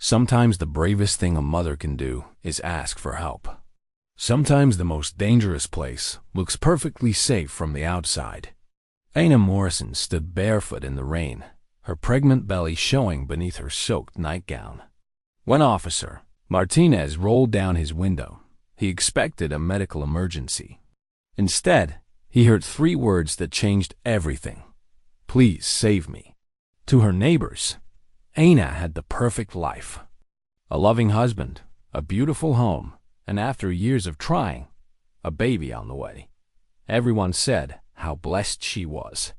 Sometimes the bravest thing a mother can do is ask for help. Sometimes the most dangerous place looks perfectly safe from the outside. Anna Morrison stood barefoot in the rain, her pregnant belly showing beneath her soaked nightgown. When Officer Martinez rolled down his window, he expected a medical emergency. Instead, he heard three words that changed everything. "Please save me." To her neighbors, Anna had the perfect life. A loving husband, a beautiful home, and after years of trying, a baby on the way. Everyone said how blessed she was.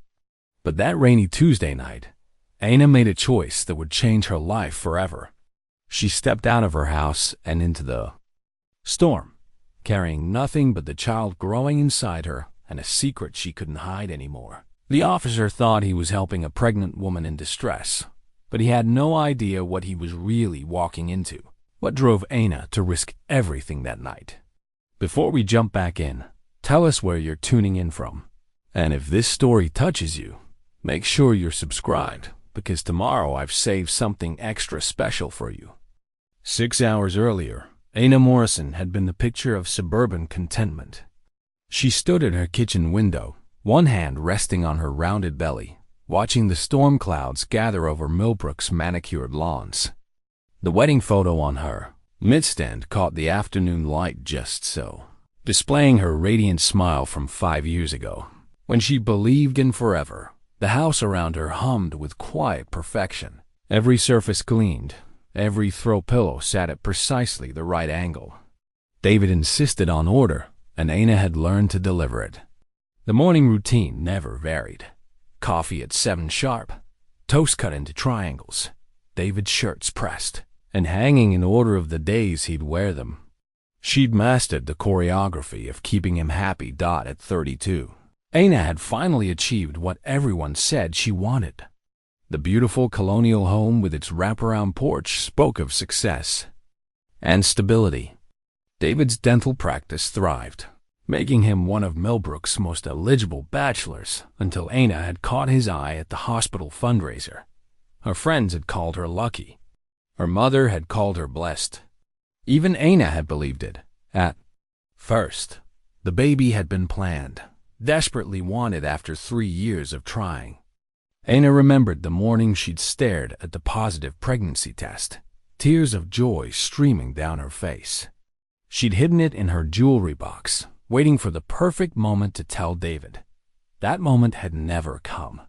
But that rainy Tuesday night, Anna made a choice that would change her life forever. She stepped out of her house and into the storm, carrying nothing but the child growing inside her and a secret she couldn't hide anymore. The officer thought he was helping a pregnant woman in distress, but he had no idea what he was really walking into. What drove Anna to risk everything that night? Before we jump back in, tell us where you're tuning in from. And if this story touches you, make sure you're subscribed, because tomorrow I've saved something extra special for you. 6 hours earlier, Anna Morrison had been the picture of suburban contentment. She stood at her kitchen window, one hand resting on her rounded belly, watching the storm clouds gather over Millbrook's manicured lawns. The wedding photo on her midstand caught the afternoon light just so, displaying her radiant smile from 5 years ago, when she believed in forever. The house around her hummed with quiet perfection. Every surface cleaned, every throw pillow sat at precisely the right angle. David insisted on order, and Anna had learned to deliver it. The morning routine never varied. Coffee at 7 sharp, toast cut into triangles, David's shirts pressed, and hanging in order of the days he'd wear them. She'd mastered the choreography of keeping him happy. At 32, Anna had finally achieved what everyone said she wanted. The beautiful colonial home with its wraparound porch spoke of success and stability. David's dental practice thrived, making him one of Millbrook's most eligible bachelors until Anna had caught his eye at the hospital fundraiser. Her friends had called her lucky. Her mother had called her blessed. Even Anna had believed it. At first, the baby had been planned, desperately wanted after 3 years of trying. Anna remembered the morning she'd stared at the positive pregnancy test, tears of joy streaming down her face. She'd hidden it in her jewelry box, waiting for the perfect moment to tell David. That moment had never come.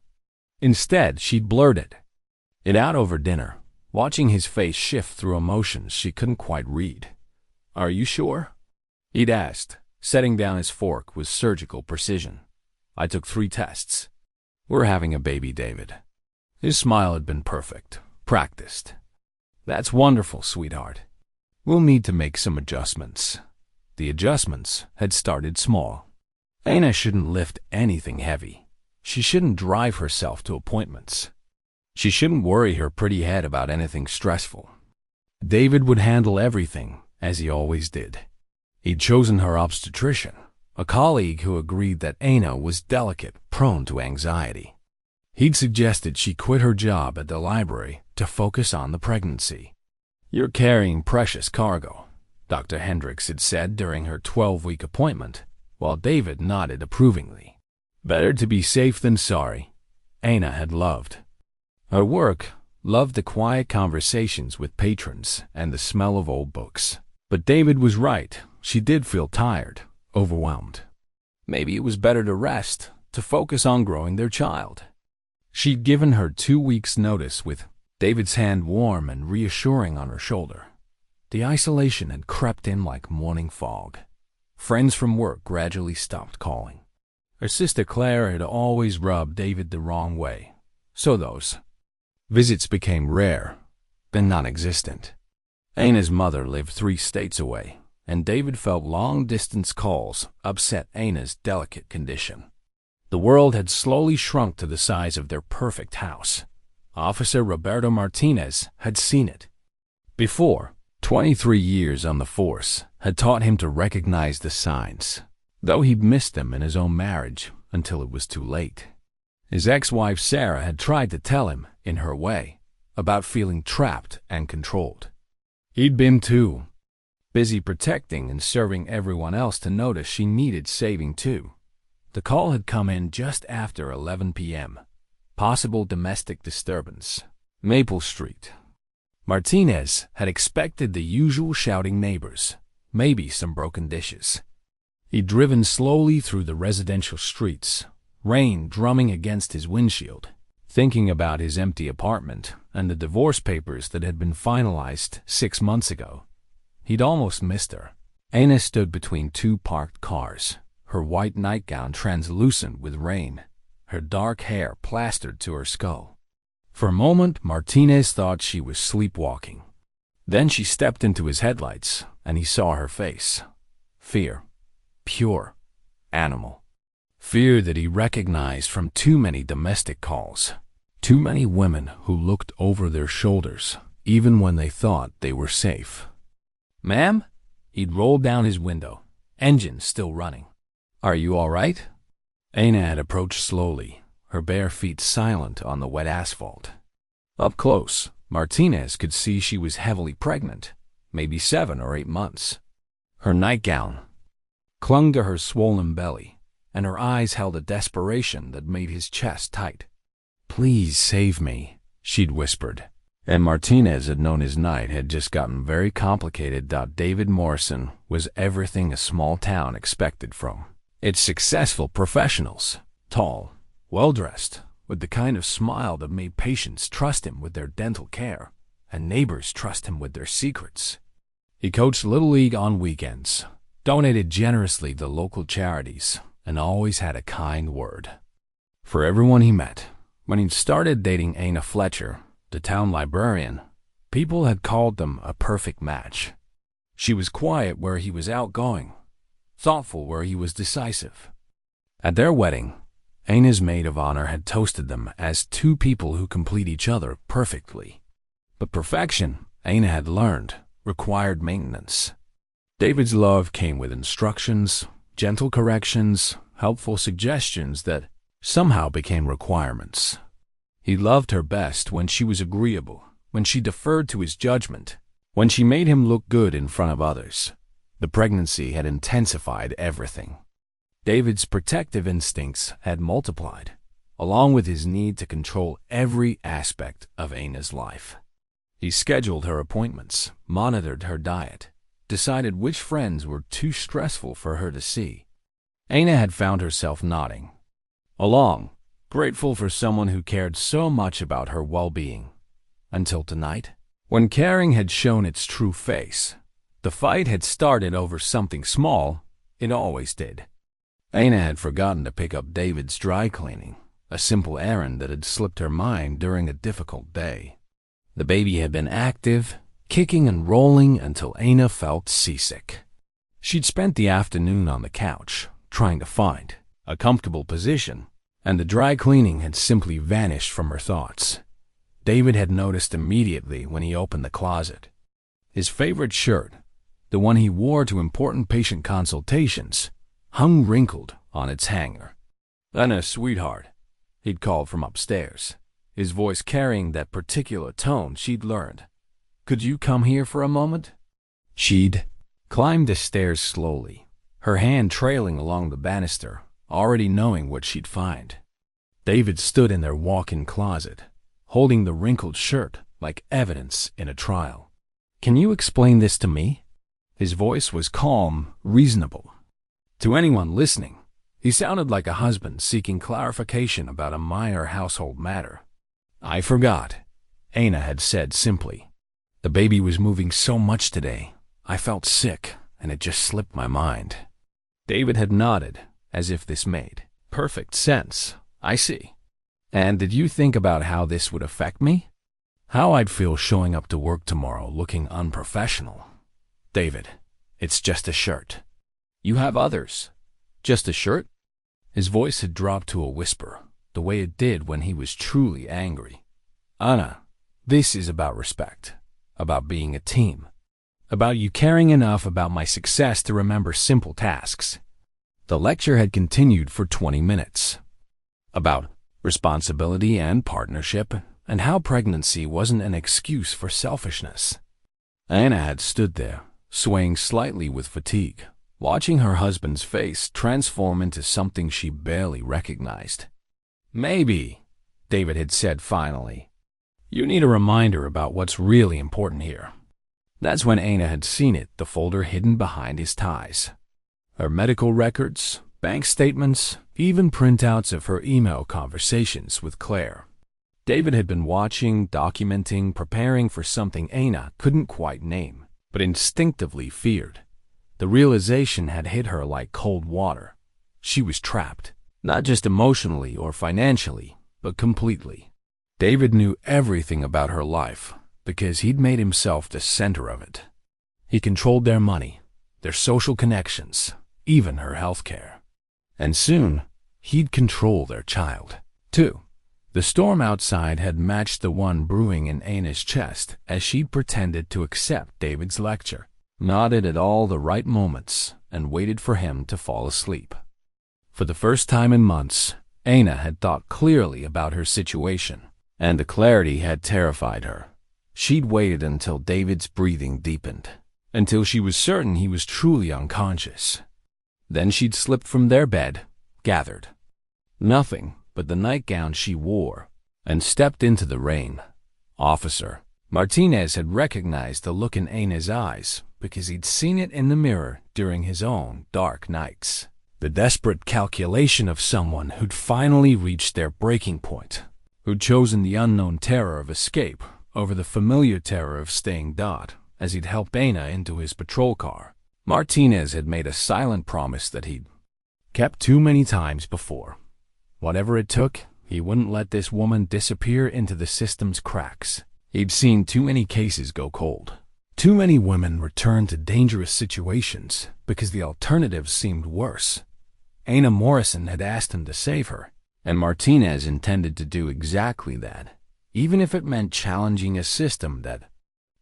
Instead, she'd blurted it out over dinner, watching his face shift through emotions she couldn't quite read. "Are you sure?" he'd asked, setting down his fork with surgical precision. "I took 3 tests. We're having a baby, David." His smile had been perfect, practiced. "That's wonderful, sweetheart. We'll need to make some adjustments." The adjustments had started small. Anna shouldn't lift anything heavy. She shouldn't drive herself to appointments. She shouldn't worry her pretty head about anything stressful. David would handle everything, as he always did. He'd chosen her obstetrician, a colleague who agreed that Anna was delicate, prone to anxiety. He'd suggested she quit her job at the library to focus on the pregnancy. "You're carrying precious cargo," Dr. Hendricks had said during her 12-week appointment, while David nodded approvingly. Better to be safe than sorry. Anna had loved her work, loved the quiet conversations with patrons and the smell of old books. But David was right. She did feel tired, overwhelmed. Maybe it was better to rest, to focus on growing their child. She'd given her 2 weeks' notice with David's hand warm and reassuring on her shoulder. The isolation had crept in like morning fog. Friends from work gradually stopped calling. Her sister Claire had always rubbed David the wrong way, so those visits became rare, then non-existent. Anna's mother lived 3 states away, and David felt long-distance calls upset Anna's delicate condition. The world had slowly shrunk to the size of their perfect house. Officer Martinez had seen it. Before, 23 years on the force had taught him to recognize the signs, though he'd missed them in his own marriage until it was too late. His ex-wife Sarah had tried to tell him, in her way, about feeling trapped and controlled. He'd been too busy protecting and serving everyone else to notice she needed saving too. The call had come in just after 11 p.m. Possible domestic disturbance. Maple Street. Martinez had expected the usual shouting neighbors, maybe some broken dishes. He'd driven slowly through the residential streets, rain drumming against his windshield, thinking about his empty apartment and the divorce papers that had been finalized 6 months ago. He'd almost missed her. Ana stood between two parked cars, her white nightgown translucent with rain, her dark hair plastered to her skull. For a moment, Martinez thought she was sleepwalking. Then she stepped into his headlights, and he saw her face. Fear. Pure. Animal. Fear that he recognized from too many domestic calls. Too many women who looked over their shoulders, even when they thought they were safe. "Ma'am?" He'd rolled down his window, engine still running. "Are you all right?" Ana had approached slowly, her bare feet silent on the wet asphalt. Up close, Martinez could see she was heavily pregnant, maybe 7 or 8 months. Her nightgown clung to her swollen belly, and her eyes held a desperation that made his chest tight. "Please save me," she'd whispered. And Martinez had known his night had just gotten very complicated. David Morrison was everything a small town expected from its successful professionals. Tall, well-dressed, with the kind of smile that made patients trust him with their dental care, and neighbors trust him with their secrets. He coached Little League on weekends, donated generously to local charities, and always had a kind word for everyone he met. When he'd started dating Ana Fletcher, the town librarian, people had called them a perfect match. She was quiet where he was outgoing, thoughtful where he was decisive. At their wedding, Ana's maid of honor had toasted them as two people who complete each other perfectly. But perfection, Ana had learned, required maintenance. David's love came with instructions, gentle corrections, helpful suggestions that somehow became requirements. He loved her best when she was agreeable, when she deferred to his judgment, when she made him look good in front of others. The pregnancy had intensified everything. David's protective instincts had multiplied, along with his need to control every aspect of Ana's life. He scheduled her appointments, monitored her diet, decided which friends were too stressful for her to see. Ana had found herself nodding along, grateful for someone who cared so much about her well-being. Until tonight, when caring had shown its true face. The fight had started over something small. It always did. Ana had forgotten to pick up David's dry cleaning, a simple errand that had slipped her mind during a difficult day. The baby had been active, kicking and rolling until Ana felt seasick. She'd spent the afternoon on the couch, trying to find a comfortable position, and the dry cleaning had simply vanished from her thoughts. David had noticed immediately when he opened the closet. His favorite shirt, the one he wore to important patient consultations, hung wrinkled on its hanger. "Ana, sweetheart," he'd called from upstairs, his voice carrying that particular tone she'd learned. "Could you come here for a moment?" She'd climbed the stairs slowly, her hand trailing along the banister, already knowing what she'd find. David stood in their walk-in closet, holding the wrinkled shirt like evidence in a trial. "Can you explain this to me?" His voice was calm, reasonable. To anyone listening, he sounded like a husband seeking clarification about a minor household matter. "I forgot," Ana had said simply. "The baby was moving so much today. I felt sick, and it just slipped my mind." David had nodded, as if this made perfect sense. "I see. And did you think about how this would affect me? How I'd feel showing up to work tomorrow looking unprofessional?" "David, it's just a shirt." "You have others. Just a shirt?" His voice had dropped to a whisper, the way it did when he was truly angry. "Ana, this is about respect, about being a team, about you caring enough about my success to remember simple tasks." The lecture had continued for 20 minutes. About responsibility and partnership, and how pregnancy wasn't an excuse for selfishness. Anna had stood there, swaying slightly with fatigue, watching her husband's face transform into something she barely recognized. "Maybe," David had said finally, "you need a reminder about what's really important here." That's when Anna had seen it, the folder hidden behind his ties. Her medical records, bank statements, even printouts of her email conversations with Claire. David had been watching, documenting, preparing for something Anna couldn't quite name, but instinctively feared. The realization had hit her like cold water. She was trapped, not just emotionally or financially, but completely. David knew everything about her life because he'd made himself the center of it. He controlled their money, their social connections, even her health care. And soon, he'd control their child, too. The storm outside had matched the one brewing in Anna's chest as she'd pretended to accept David's lecture, nodded at all the right moments, and waited for him to fall asleep. For the first time in months, Anna had thought clearly about her situation, and the clarity had terrified her. She'd waited until David's breathing deepened, until she was certain he was truly unconscious. Then she'd slipped from their bed, gathered nothing but the nightgown she wore, and stepped into the rain. Officer Martinez had recognized the look in Anna's eyes because he'd seen it in the mirror during his own dark nights. The desperate calculation of someone who'd finally reached their breaking point, who'd chosen the unknown terror of escape over the familiar terror of staying dot as he'd helped Anna into his patrol car. Martinez had made a silent promise that he'd kept too many times before. Whatever it took, he wouldn't let this woman disappear into the system's cracks. He'd seen too many cases go cold. Too many women returned to dangerous situations because the alternatives seemed worse. Anna Morrison had asked him to save her, and Martinez intended to do exactly that, even if it meant challenging a system that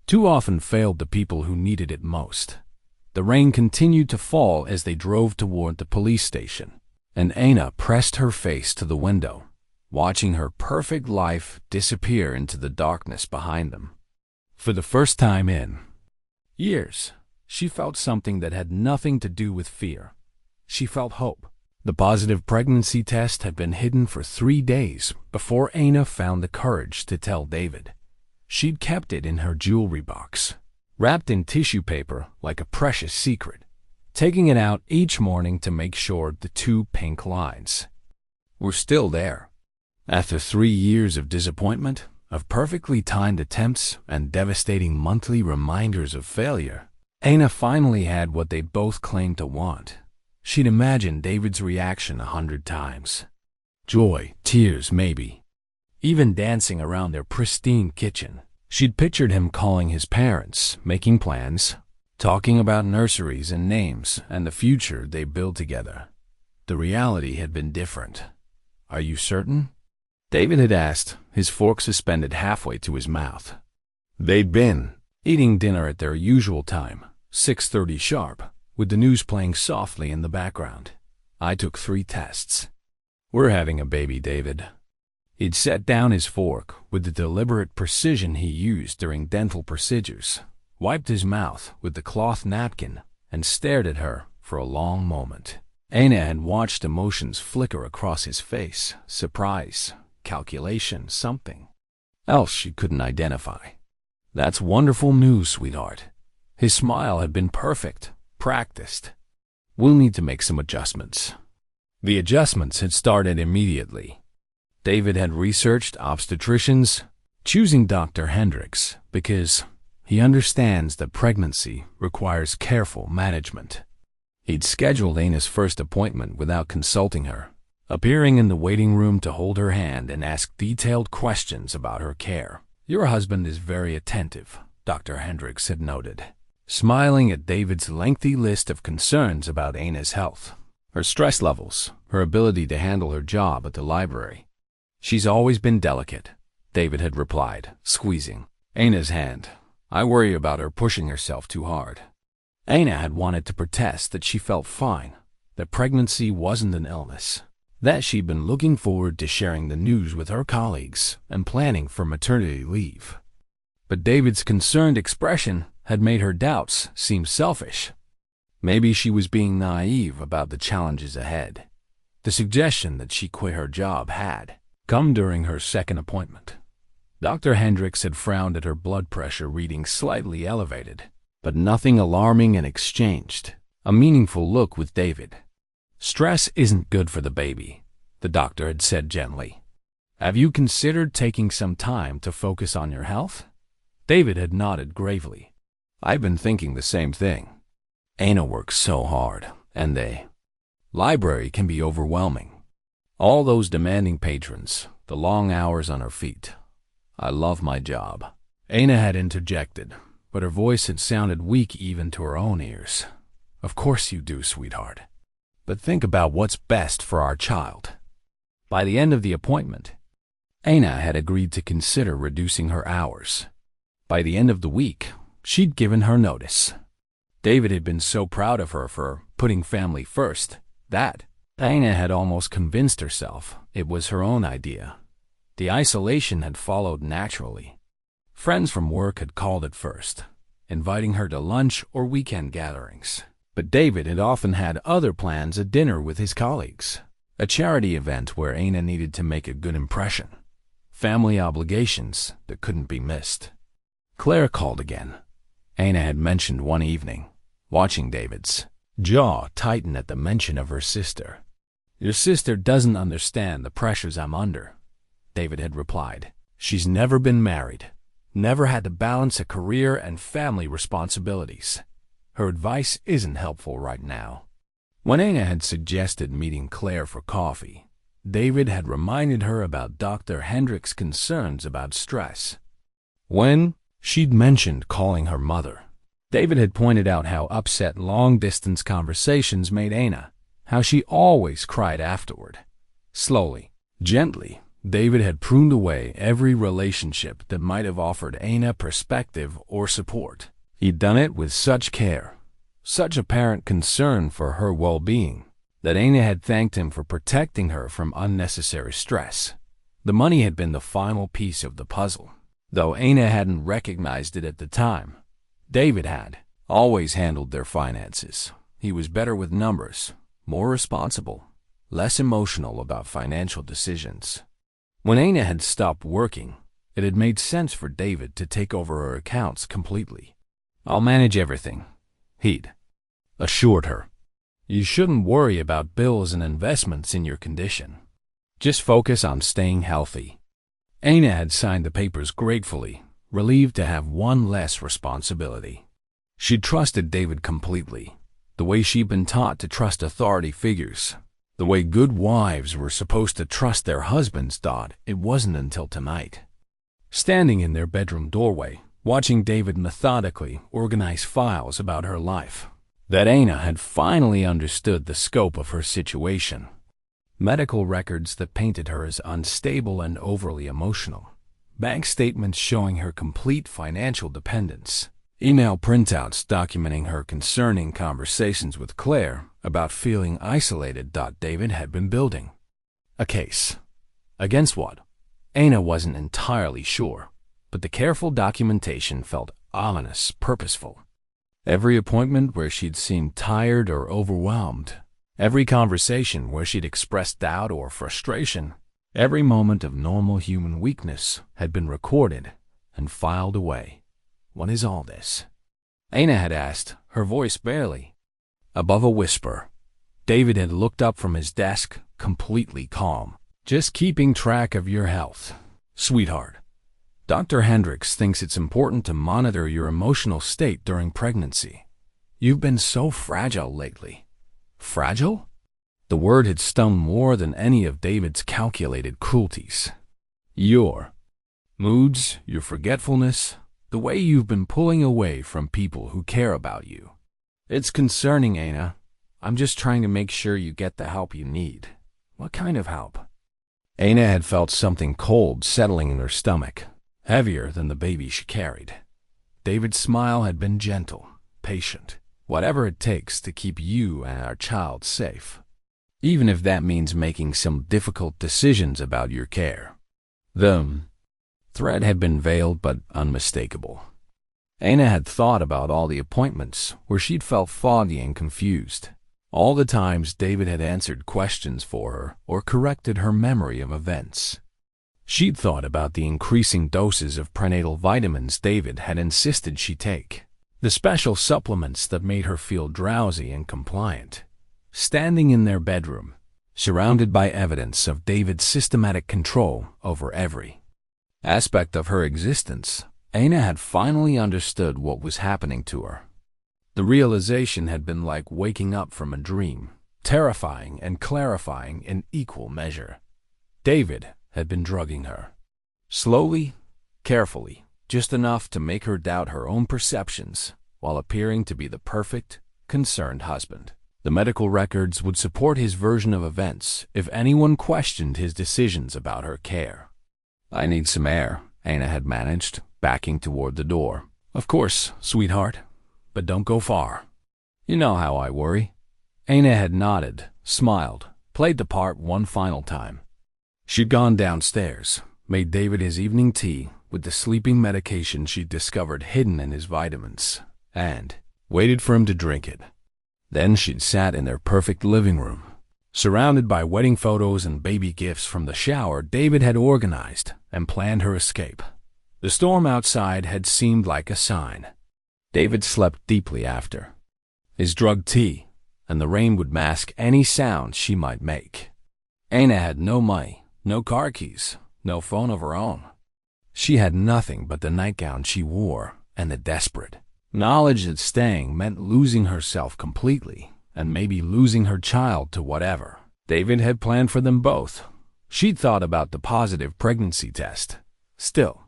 too often failed the people who needed it most. The rain continued to fall as they drove toward the police station, and Anna pressed her face to the window, watching her perfect life disappear into the darkness behind them. For the first time in years, she felt something that had nothing to do with fear. She felt hope. The positive pregnancy test had been hidden for 3 days before Anna found the courage to tell David. She'd kept it in her jewelry box, wrapped in tissue paper like a precious secret, taking it out each morning to make sure the 2 pink lines were still there. After 3 years of disappointment, of perfectly timed attempts and devastating monthly reminders of failure, Anna finally had what they both claimed to want. She'd imagined David's reaction 100 times. Joy, tears maybe, even dancing around their pristine kitchen. She'd pictured him calling his parents, making plans, talking about nurseries and names and the future they build together. The reality had been different. "Are you certain?" David had asked, his fork suspended halfway to his mouth. They'd been eating dinner at their usual time, 6:30 sharp, with the news playing softly in the background. "I took 3 tests. We're having a baby, David." He'd set down his fork with the deliberate precision he used during dental procedures, wiped his mouth with the cloth napkin, and stared at her for a long moment. Anna had watched emotions flicker across his face, surprise, calculation, something else she couldn't identify. "That's wonderful news, sweetheart." His smile had been perfect, practiced. "We'll need to make some adjustments." The adjustments had started immediately. David had researched obstetricians, choosing Dr. Hendricks because he understands that pregnancy requires careful management. He'd scheduled Anna's first appointment without consulting her, appearing in the waiting room to hold her hand and ask detailed questions about her care. "Your husband is very attentive," Dr. Hendricks had noted, smiling at David's lengthy list of concerns about Anna's health, her stress levels, her ability to handle her job at the library. "She's always been delicate," David had replied, squeezing Anna's hand. "I worry about her pushing herself too hard." Anna had wanted to protest that she felt fine, that pregnancy wasn't an illness. that she'd been looking forward to sharing the news with her colleagues and planning for maternity leave. But David's concerned expression had made her doubts seem selfish. Maybe she was being naive about the challenges ahead. The suggestion that she quit her job had come during her second appointment. Dr. Hendricks had frowned at her blood pressure reading slightly elevated, but nothing alarming, and exchanged a meaningful look with David. "Stress isn't good for the baby," the doctor had said gently. "Have you considered taking some time to focus on your health?" David had nodded gravely. "I've been thinking the same thing. Ana works so hard, and the library can be overwhelming. All those demanding patrons, the long hours on her feet. I love my job." Ana had interjected, but her voice had sounded weak even to her own ears. "Of course you do, sweetheart. But think about what's best for our child." By the end of the appointment, Ana had agreed to consider reducing her hours. By the end of the week, she'd given her notice. David had been so proud of her for putting family first that Ana had almost convinced herself it was her own idea. The isolation had followed naturally. Friends from work had called at first, inviting her to lunch or weekend gatherings. But David had often had other plans: a dinner with his colleagues, a charity event where Ana needed to make a good impression, family obligations that couldn't be missed. Claire called again. Ana had mentioned one evening, watching David's jaw tighten at the mention of her sister. "Your sister doesn't understand the pressures I'm under," David had replied. "She's never been married, never had to balance a career and family responsibilities. Her advice isn't helpful right now." When Ana had suggested meeting Claire for coffee, David had reminded her about Dr. Hendricks' concerns about stress. When she'd mentioned calling her mother, David had pointed out how upset long-distance conversations made Ana, how she always cried afterward. Slowly, gently, David had pruned away every relationship that might have offered Ana perspective or support. He'd done it with such care, such apparent concern for her well-being, that Ana had thanked him for protecting her from unnecessary stress. The money had been the final piece of the puzzle, though Ana hadn't recognized it at the time. David had always handled their finances. He was better with numbers, more responsible, less emotional about financial decisions. When Ana had stopped working, it had made sense for David to take over her accounts completely. "I'll manage everything," he'd assured her. "You shouldn't worry about bills and investments in your condition. Just focus on staying healthy." Ana had signed the papers gratefully, relieved to have one less responsibility. She trusted David completely, the way she'd been taught to trust authority figures, the way good wives were supposed to trust their husbands. It wasn't until tonight, standing in their bedroom doorway, watching David methodically organize files about her life, that Ana had finally understood the scope of her situation. Medical records that painted her as unstable and overly emotional, bank statements showing her complete financial dependence, email printouts documenting her concerning conversations with Claire about feeling isolated. David had been building a case. Against what? Ana wasn't entirely sure, but the careful documentation felt ominous, purposeful. Every appointment where she'd seemed tired or overwhelmed, every conversation where she'd expressed doubt or frustration, every moment of normal human weakness had been recorded and filed away. "What is all this?" Ana had asked, her voice barely above a whisper. David had looked up from his desk, completely calm. "Just keeping track of your health, sweetheart. Dr. Hendricks thinks it's important to monitor your emotional state during pregnancy. You've been so fragile lately." Fragile? The word had stung more than any of David's calculated cruelties. "Your moods, your forgetfulness, the way you've been pulling away from people who care about you. It's concerning, Ana. I'm just trying to make sure you get the help you need." "What kind of help?" Ana had felt something cold settling in her stomach, heavier than the baby she carried. David's smile had been gentle, patient. "Whatever it takes to keep you and our child safe." even if that means making some difficult decisions about your care. The threat had been veiled but unmistakable. Aina had thought about all the appointments where she'd felt foggy and confused, all the times David had answered questions for her or corrected her memory of events. She'd thought about the increasing doses of prenatal vitamins David had insisted she take, the special supplements that made her feel drowsy and compliant. Standing in their bedroom, surrounded by evidence of David's systematic control over every aspect of her existence, Aina had finally understood what was happening to her. The realization had been like waking up from a dream, terrifying and clarifying in equal measure. David had been drugging her. Slowly, carefully, just enough to make her doubt her own perceptions, while appearing to be the perfect, concerned husband. The medical records would support his version of events if anyone questioned his decisions about her care. "I need some air," Aina had managed, backing toward the door. "Of course, sweetheart, but don't go far. You know how I worry." Aina had nodded, smiled, played the part one final time. She'd gone downstairs, made David his evening tea with the sleeping medication she'd discovered hidden in his vitamins, and waited for him to drink it. Then she'd sat in their perfect living room, surrounded by wedding photos and baby gifts from the shower David had organized, and planned her escape. The storm outside had seemed like a sign. David slept deeply after his drugged tea, and the rain would mask any sound she might make. Aina had no money, no car keys, no phone of her own. She had nothing but the nightgown she wore and the desperate knowledge that staying meant losing herself completely and maybe losing her child to whatever David had planned for them both. She'd thought about the positive pregnancy test, still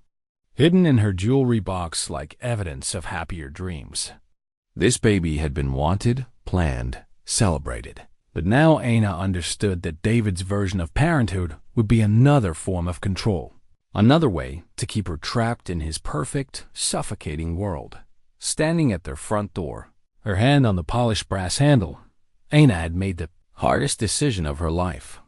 hidden in her jewelry box like evidence of happier dreams. This baby had been wanted, planned, celebrated. But now Aina understood that David's version of parenthood would be another form of control, another way to keep her trapped in his perfect, suffocating world. Standing at their front door, her hand on the polished brass handle, Aina had made the hardest decision of her life.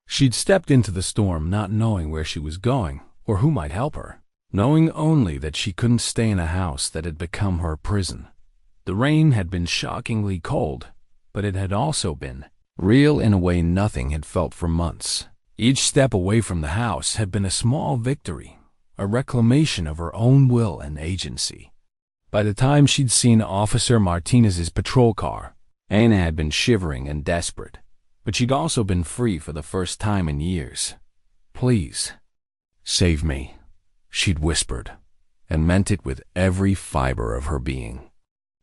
She'd stepped into the storm not knowing where she was going or who might help her, knowing only that she couldn't stay in a house that had become her prison. The rain had been shockingly cold, but it had also been real in a way nothing had felt for months. Each step away from the house had been a small victory, a reclamation of her own will and agency. By the time she'd seen Officer Martinez's patrol car, Aina had been shivering and desperate, but she'd also been free for the first time in years. "Please, save me," she'd whispered, and meant it with every fiber of her being.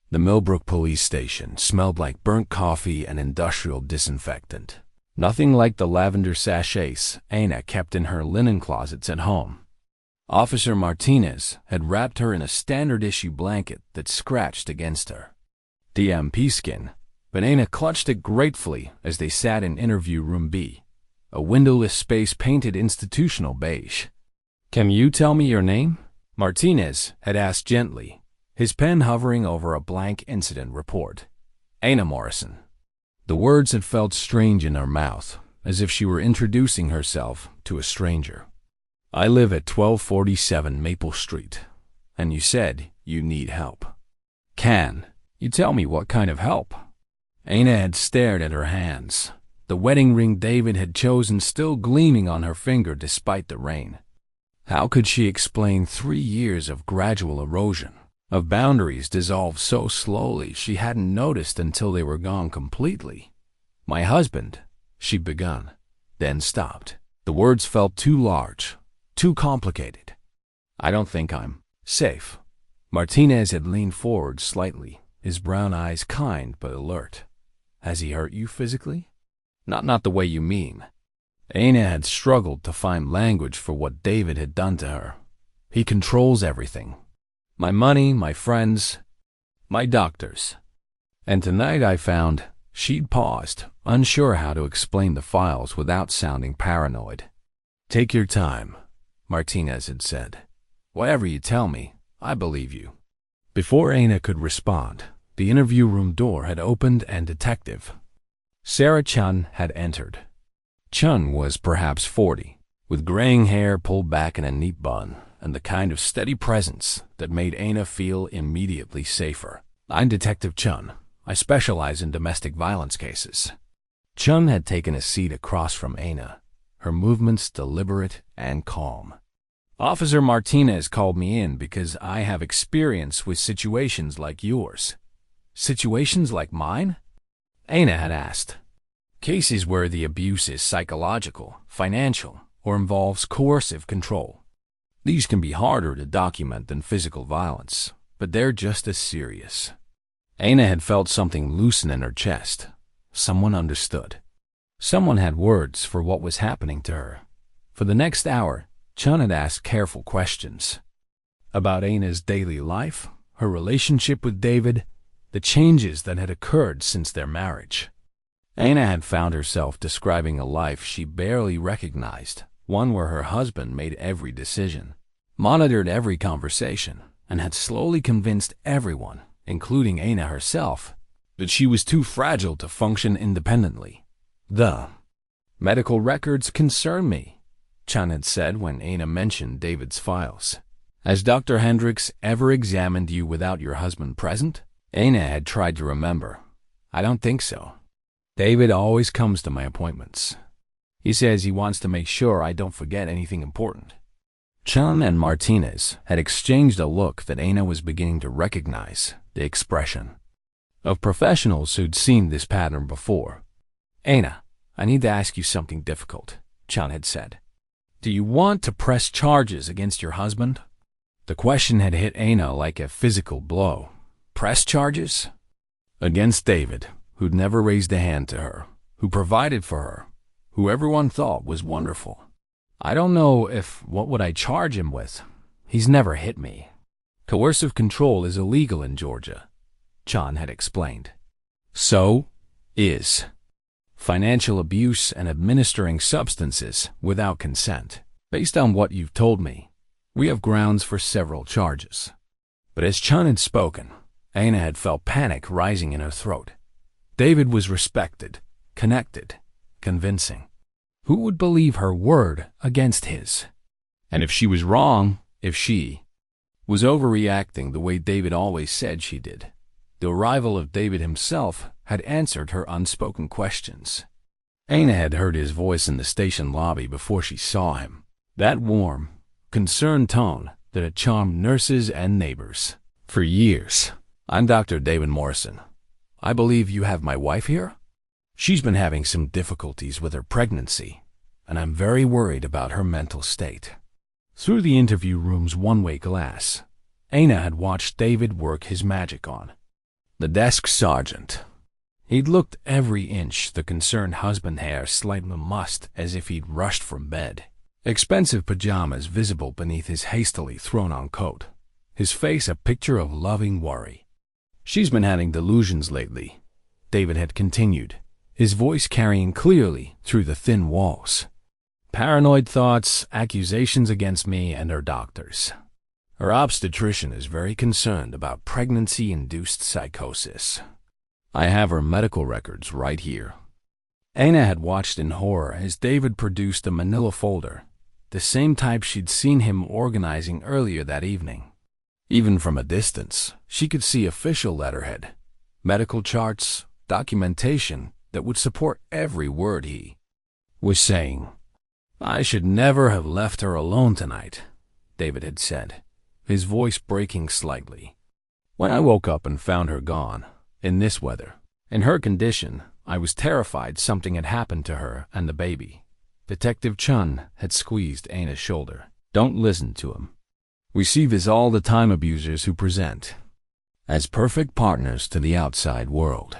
The Millbrook police station smelled like burnt coffee and industrial disinfectant. Nothing like the lavender sachets Aina kept in her linen closets at home. Officer Martinez had wrapped her in a standard-issue blanket that scratched against her. DMP skin, but Aina clutched it gratefully as they sat in interview room B, a windowless space painted institutional beige. "Can you tell me your name?" Martinez had asked gently, his pen hovering over a blank incident report. "Aina Morrison." The words had felt strange in her mouth, as if she were introducing herself to a stranger. "I live at 1247 Maple Street, and you said you need help. Can you tell me what kind of help?" Aina had stared at her hands, the wedding ring David had chosen still gleaming on her finger despite the rain. How could she explain 3 years of gradual erosion, of boundaries dissolved so slowly she hadn't noticed until they were gone completely? "My husband," she'd begun, then stopped. The words felt too large, too complicated. "I don't think I'm safe." Martinez had leaned forward slightly, his brown eyes kind but alert. "Has he hurt you physically?" Not the way you mean." Aina had struggled to find language for what David had done to her. "He controls everything. My money, my friends, my doctors." And tonight I found she'd paused, unsure how to explain the files without sounding paranoid. "Take your time," Martinez had said. "Whatever you tell me, I believe you." Before Aina could respond, the interview room door had opened and Detective Sarah Chun had entered. Chun was perhaps 40, with graying hair pulled back in a neat bun, and the kind of steady presence that made Aina feel immediately safer. "I'm Detective Chun. I specialize in domestic violence cases." Chun had taken a seat across from Aina, her movements deliberate and calm. "Officer Martinez called me in because I have experience with situations like yours." "Situations like mine?" Aina had asked. "Cases where the abuse is psychological, financial, or involves coercive control. These can be harder to document than physical violence, but they're just as serious." Aina had felt something loosen in her chest. Someone understood. Someone had words for what was happening to her. For the next hour, Chun had asked careful questions about Aina's daily life, her relationship with David, the changes that had occurred since their marriage. Aina had found herself describing a life she barely recognized, one where her husband made every decision, monitored every conversation, and had slowly convinced everyone, including Aina herself, that she was too fragile to function independently. "The medical records concern me," Chun had said when Aina mentioned David's files. "Has Dr. Hendricks ever examined you without your husband present?" Aina had tried to remember. "I don't think so. David always comes to my appointments. He says he wants to make sure I don't forget anything important." Chun and Martinez had exchanged a look that Aina was beginning to recognize, the expression of professionals who'd seen this pattern before. "Aina, I need to ask you something difficult," Chun had said. "Do you want to press charges against your husband?" The question had hit Aina like a physical blow. Press charges? Against David, who'd never raised a hand to her, who provided for her, who everyone thought was wonderful. "I don't know if what would I charge him with. He's never hit me. Coercive control is illegal in Georgia," Chun had explained. "So is financial abuse and administering substances without consent. Based on what you've told me, we have grounds for several charges." But as Chun had spoken, Aina had felt panic rising in her throat. David was respected, connected, convincing. Who would believe her word against his? And if she was wrong, if she was overreacting the way David always said she did, the arrival of David himself had answered her unspoken questions. Aina had heard his voice in the station lobby before she saw him. That warm, concerned tone that had charmed nurses and neighbors for years. "I'm Dr. David Morrison. I believe you have my wife here? She's been having some difficulties with her pregnancy, and I'm very worried about her mental state." Through the interview room's one-way glass, Aina had watched David work his magic on the desk sergeant. He'd looked every inch the concerned husband hair slightly mussed as if he'd rushed from bed. Expensive pajamas visible beneath his hastily thrown-on coat. His face a picture of loving worry. "She's been having delusions lately," David had continued, his voice carrying clearly through the thin walls. "Paranoid thoughts, accusations against me and her doctors. Her obstetrician is very concerned about pregnancy-induced psychosis. I have her medical records right here." Aina had watched in horror as David produced a manila folder, the same type she'd seen him organizing earlier that evening. Even from a distance, she could see official letterhead, medical charts, documentation that would support every word he was saying. "I should never have left her alone tonight," David had said, his voice breaking slightly. "When I woke up and found her gone, in this weather, in her condition, I was terrified something had happened to her and the baby." Detective Chun had squeezed Aina's shoulder. "Don't listen to him. We see this all the time, abusers who present as perfect partners to the outside world."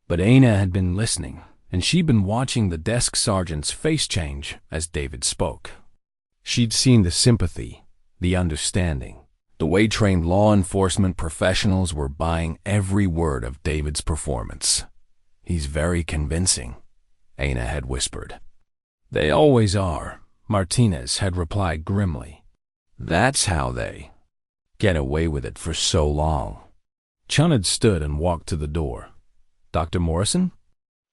But Aina had been listening, and she'd been watching the desk sergeant's face change as David spoke. She'd seen the sympathy, the understanding, the way trained law enforcement professionals were buying every word of David's performance. "He's very convincing," Aina had whispered. "They always are," Martinez had replied grimly. "That's how they get away with it for so long." Chun had stood and walked to the door. "Dr. Morrison?"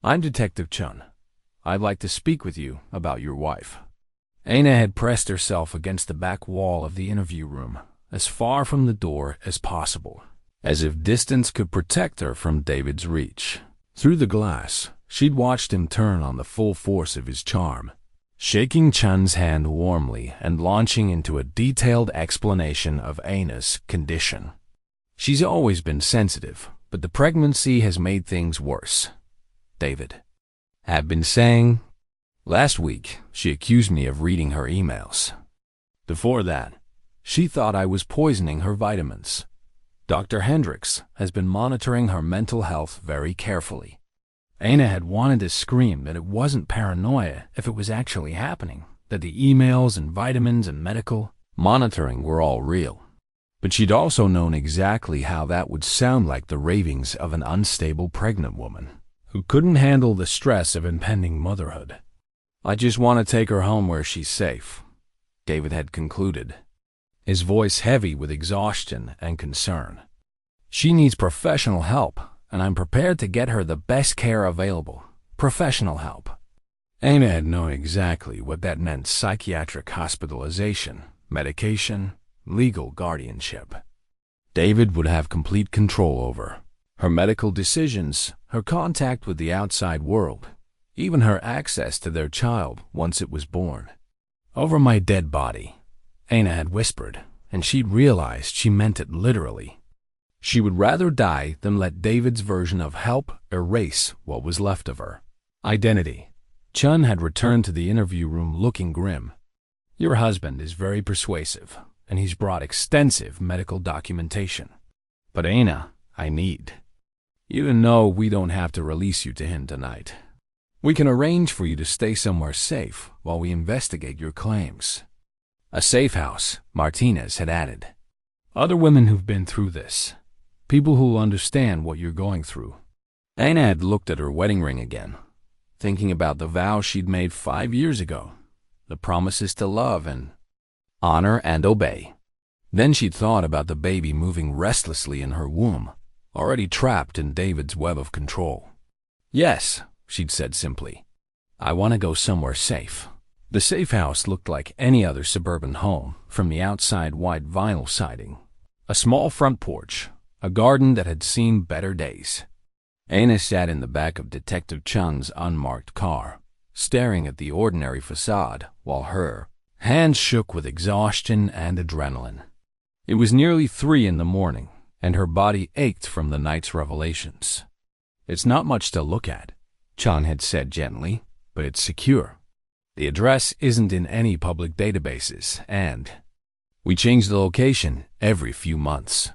"I'm Detective Chun. I'd like to speak with you about your wife." Aina had pressed herself against the back wall of the interview room, as far from the door as possible, as if distance could protect her from David's reach. Through the glass, she'd watched him turn on the full force of his charm, shaking Chun's hand warmly and launching into a detailed explanation of Aina's condition. "She's always been sensitive, but the pregnancy has made things worse," David had been saying. "Last week, she accused me of reading her emails. Before that, she thought I was poisoning her vitamins. Dr. Hendricks has been monitoring her mental health very carefully." Aina had wanted to scream that it wasn't paranoia if it was actually happening, that the emails and vitamins and medical monitoring were all real. But she'd also known exactly how that would sound like the ravings of an unstable pregnant woman who couldn't handle the stress of impending motherhood. "I just want to take her home where she's safe," David had concluded, his voice heavy with exhaustion and concern. "She needs professional help, and I'm prepared to get her the best care available. Professional help." Aina had known exactly what that meant: psychiatric hospitalization, medication, legal guardianship. David would have complete control over her medical decisions, her contact with the outside world, even her access to their child once it was born. "Over my dead body," Aina had whispered, and she'd realized she meant it literally. She would rather die than let David's version of help erase what was left of her identity. Chun had returned to the interview room looking grim. "Your husband is very persuasive, and he's brought extensive medical documentation. But Aina, I need you to know we don't have to release you to him tonight. We can arrange for you to stay somewhere safe while we investigate your claims." A safe house, Martinez had added. "Other women who've been through this. People who'll understand what you're going through." Aina had looked at her wedding ring again, thinking about the vow she'd made 5 years ago, the promises to love and honor and obey. Then she'd thought about the baby moving restlessly in her womb, already trapped in David's web of control. "Yes," she'd said simply. "I want to go somewhere safe." The safe house looked like any other suburban home, from the outside white vinyl siding, a small front porch, a garden that had seen better days. Aina sat in the back of Detective Chun's unmarked car, staring at the ordinary facade while her hands shook with exhaustion and adrenaline. It was nearly 3 in the morning, and her body ached from the night's revelations. "It's not much to look at," Chun had said gently, "but it's secure. The address isn't in any public databases, and we change the location every few months."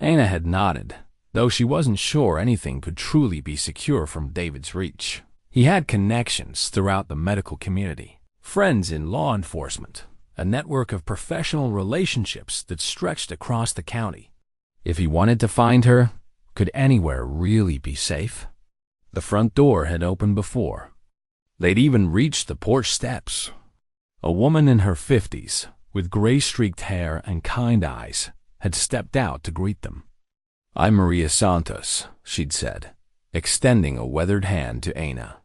Aina had nodded, though she wasn't sure anything could truly be secure from David's reach. He had connections throughout the medical community, friends in law enforcement, a network of professional relationships that stretched across the county. If he wanted to find her, could anywhere really be safe? The front door had opened before. They'd even reached the porch steps. A woman in her 50s, with gray-streaked hair and kind eyes, had stepped out to greet them. "I'm Maria Santos," she'd said, extending a weathered hand to Aina.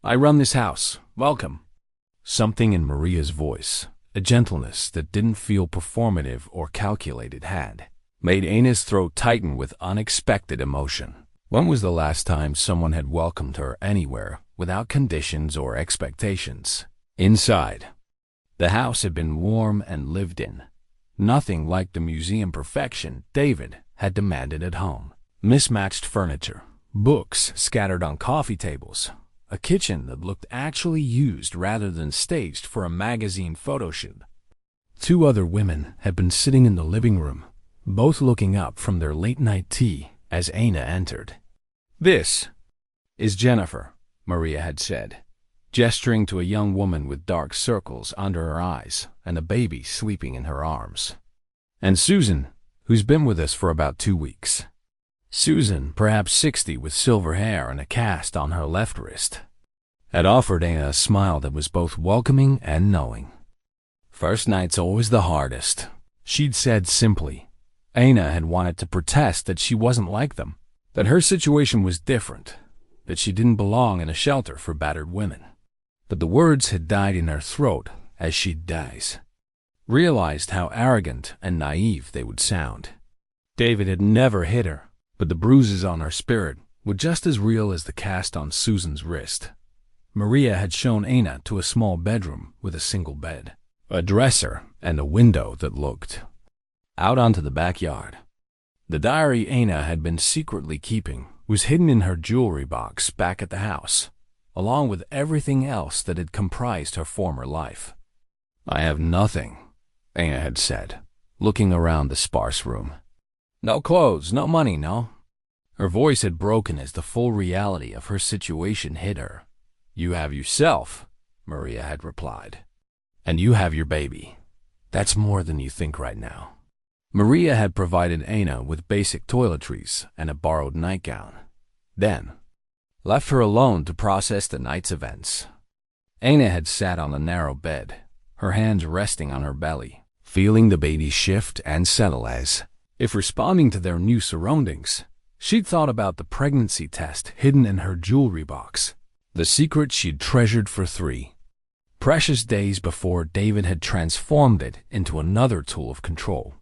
"I run this house. Welcome." Something in Maria's voice, a gentleness that didn't feel performative or calculated, had made Aina's throat tighten with unexpected emotion. When was the last time someone had welcomed her anywhere without conditions or expectations? Inside, the house had been warm and lived in. Nothing like the museum perfection David had demanded at home. Mismatched furniture, books scattered on coffee tables, a kitchen that looked actually used rather than staged for a magazine photo shoot. 2 other women had been sitting in the living room, both looking up from their late-night tea as Aina entered. "This is Jennifer," Maria had said, gesturing to a young woman with dark circles under her eyes and a baby sleeping in her arms. "And Susan, who's been with us for about 2 weeks." Susan, perhaps 60, with silver hair and a cast on her left wrist, had offered Aina a smile that was both welcoming and knowing. "First night's always the hardest," she'd said simply. Aina had wanted to protest that she wasn't like them, that her situation was different. that she didn't belong in a shelter for battered women. But the words had died in her throat as she dies. Realized how arrogant and naive they would sound. David had never hit her, but the bruises on her spirit were just as real as the cast on Susan's wrist. Maria had shown Anna to a small bedroom with a single bed, a dresser, and a window that looked out onto the backyard. The diary Anna had been secretly keeping was hidden in her jewelry box back at the house, along with everything else that had comprised her former life. "I have nothing," Anna had said, looking around the sparse room. "No clothes, no money, no." Her voice had broken as the full reality of her situation hit her. "You have yourself," Maria had replied. "And you have your baby. That's more than you think right now." Maria had provided Anna with basic toiletries and a borrowed nightgown, then left her alone to process the night's events. Anna had sat on a narrow bed, her hands resting on her belly, feeling the baby shift and settle as, if responding to their new surroundings, she'd thought about the pregnancy test hidden in her jewelry box, the secret she'd treasured for 3 precious days before David had transformed it into another tool of control.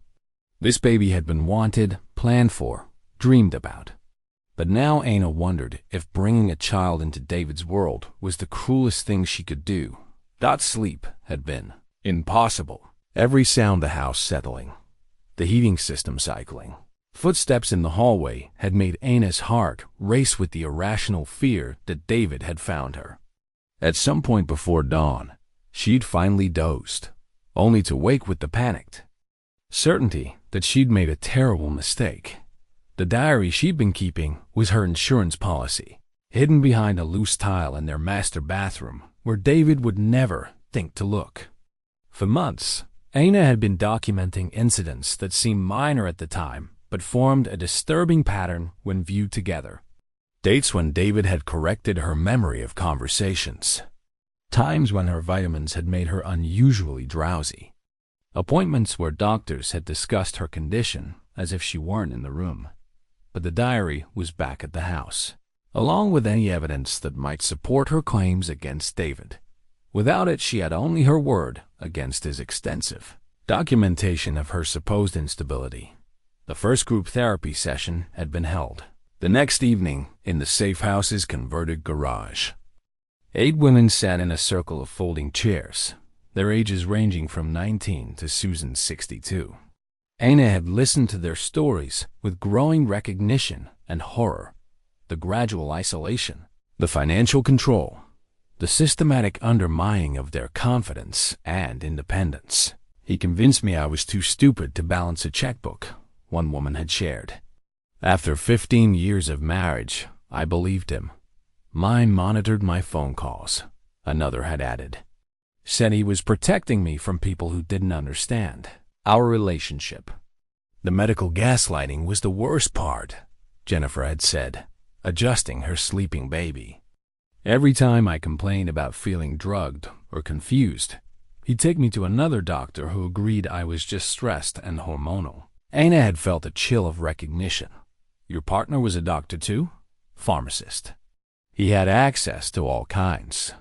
This baby had been wanted, planned for, dreamed about. But now Anna wondered if bringing a child into David's world was the cruelest thing she could do. Sleep had been impossible. Every sound the house settling, the heating system cycling, footsteps in the hallway had made Anna's heart race with the irrational fear that David had found her. At some point before dawn, she'd finally dozed, only to wake with the panicked certainty that she'd made a terrible mistake. The diary she'd been keeping was her insurance policy, hidden behind a loose tile in their master bathroom where David would never think to look. For months, Anna had been documenting incidents that seemed minor at the time but formed a disturbing pattern when viewed together. Dates when David had corrected her memory of conversations. Times when her vitamins had made her unusually drowsy. Appointments where doctors had discussed her condition as if she weren't in the room. But the diary was back at the house, along with any evidence that might support her claims against David. Without it, she had only her word against his extensive documentation of her supposed instability. The first group therapy session had been held. The next evening, in the safe house's converted garage. 8 women sat in a circle of folding chairs, their ages ranging from 19 to Susan's 62. Anna had listened to their stories with growing recognition and horror. The gradual isolation, the financial control, the systematic undermining of their confidence and independence. "He convinced me I was too stupid to balance a checkbook," one woman had shared. "After 15 years of marriage, I believed him. Mine monitored my phone calls," another had added. "Said he was protecting me from people who didn't understand our relationship." "The medical gaslighting was the worst part," Jennifer had said, adjusting her sleeping baby. "Every time I complained about feeling drugged or confused, he'd take me to another doctor who agreed I was just stressed and hormonal." Anna had felt a chill of recognition. Your partner was a doctor too? Pharmacist. He had access to all kinds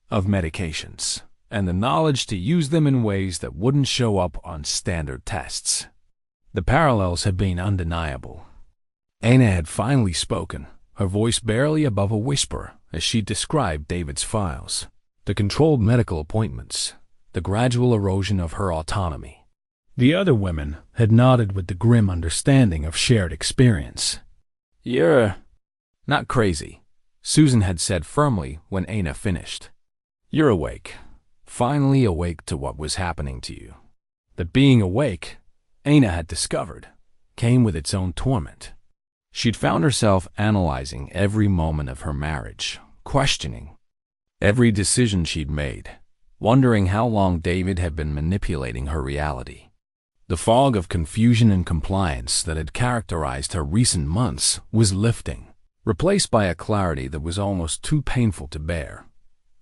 of medications and the knowledge to use them in ways that wouldn't show up on standard tests. The parallels had been undeniable. Anna had finally spoken, her voice barely above a whisper as she described David's files, the controlled medical appointments, the gradual erosion of her autonomy. The other women had nodded with the grim understanding of shared experience. "You're not crazy," Susan had said firmly when Anna finished. "You're awake, finally awake to what was happening to you." That being awake, Anna had discovered, came with its own torment. She'd found herself analyzing every moment of her marriage, questioning every decision she'd made, wondering how long David had been manipulating her reality. The fog of confusion and compliance that had characterized her recent months was lifting, replaced by a clarity that was almost too painful to bear.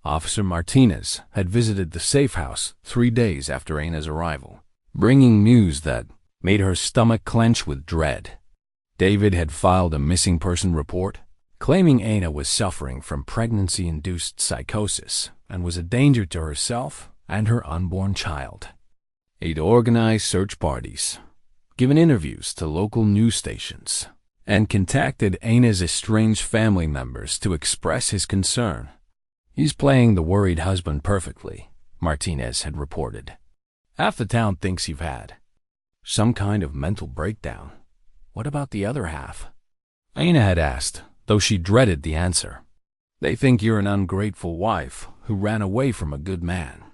Officer Martinez had visited the safe house 3 days after Anna's arrival, bringing news that made her stomach clench with dread. David had filed a missing person report, claiming Aina was suffering from pregnancy-induced psychosis and was a danger to herself and her unborn child. He'd organized search parties, given interviews to local news stations, and contacted Aina's estranged family members to express his concern. "He's playing the worried husband perfectly," Martinez had reported. "Half the town thinks you've had some kind of mental breakdown. What about the other half?" Aina had asked, though she dreaded the answer. "They think you're an ungrateful wife who ran away from a good man."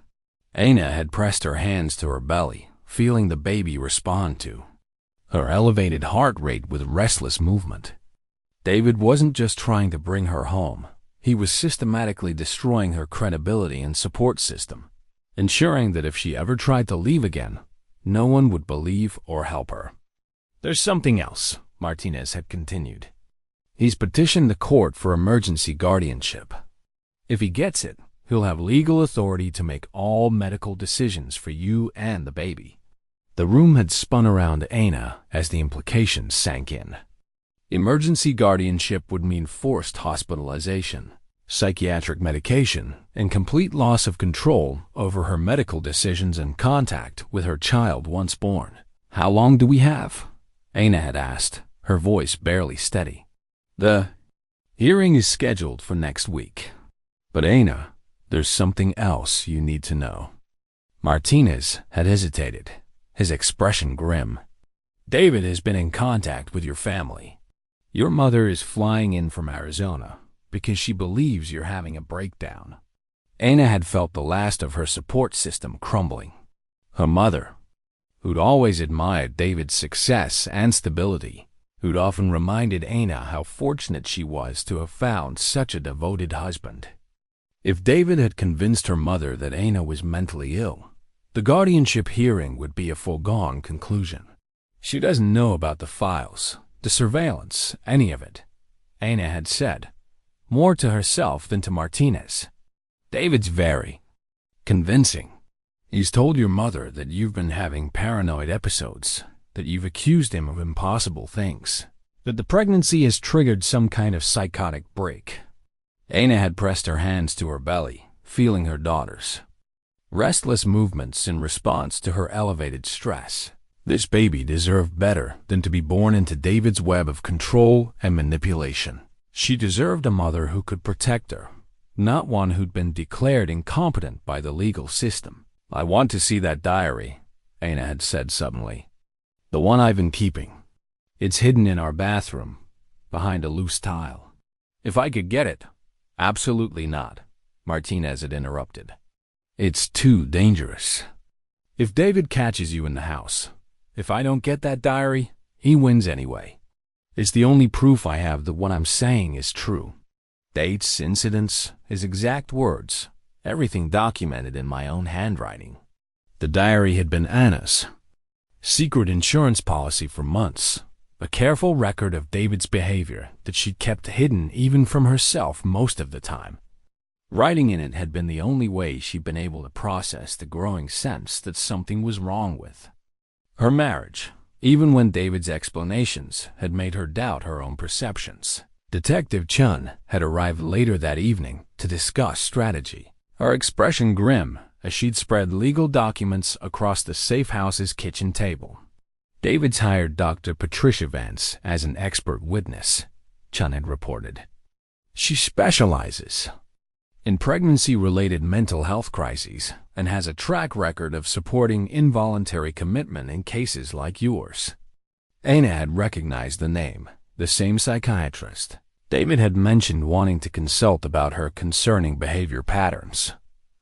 Aina had pressed her hands to her belly, feeling the baby respond to her elevated heart rate with restless movement. David wasn't just trying to bring her home. He was systematically destroying her credibility and support system, ensuring that if she ever tried to leave again, no one would believe or help her. "There's something else," Martinez had continued. "He's petitioned the court for emergency guardianship. If he gets it, he'll have legal authority to make all medical decisions for you and the baby." The room had spun around Aina as the implications sank in. Emergency guardianship would mean forced hospitalization, psychiatric medication, and complete loss of control over her medical decisions and contact with her child once born. "How long do we have?" Aina had asked, her voice barely steady. "The hearing is scheduled for next week. But Aina, there's something else you need to know." Martinez had hesitated, his expression grim. "David has been in contact with your family. Your mother is flying in from Arizona because she believes you're having a breakdown." Aina had felt the last of her support system crumbling. Her mother, who'd always admired David's success and stability, who'd often reminded Aina how fortunate she was to have found such a devoted husband. If David had convinced her mother that Aina was mentally ill, the guardianship hearing would be a foregone conclusion. "She doesn't know about the files, the surveillance, any of it," Aina had said, more to herself than to Martinez. "David's very convincing. He's told your mother that you've been having paranoid episodes, that you've accused him of impossible things, that the pregnancy has triggered some kind of psychotic break." Aina had pressed her hands to her belly, feeling her daughter's restless movements in response to her elevated stress. This baby deserved better than to be born into David's web of control and manipulation. She deserved a mother who could protect her, not one who'd been declared incompetent by the legal system. "I want to see that diary," Aina had said suddenly. "The one I've been keeping. It's hidden in our bathroom, behind a loose tile." "If I could get it." "Absolutely not," Martinez had interrupted. "It's too dangerous. If David catches you in the house, if I don't get that diary, he wins anyway. It's the only proof I have that what I'm saying is true. Dates, incidents, his exact words, everything documented in my own handwriting." The diary had been Anna's secret insurance policy for months, a careful record of David's behavior that she'd kept hidden even from herself most of the time. Writing in it had been the only way she'd been able to process the growing sense that something was wrong with her marriage, even when David's explanations had made her doubt her own perceptions. Detective Chun had arrived later that evening to discuss strategy, her expression grim as she'd spread legal documents across the safe house's kitchen table. "David's hired Dr. Patricia Vance as an expert witness," Chun had reported. "She specializes in pregnancy-related mental health crises and has a track record of supporting involuntary commitment in cases like yours." Aina had recognized the name, the same psychiatrist. David had mentioned wanting to consult about her concerning behavior patterns.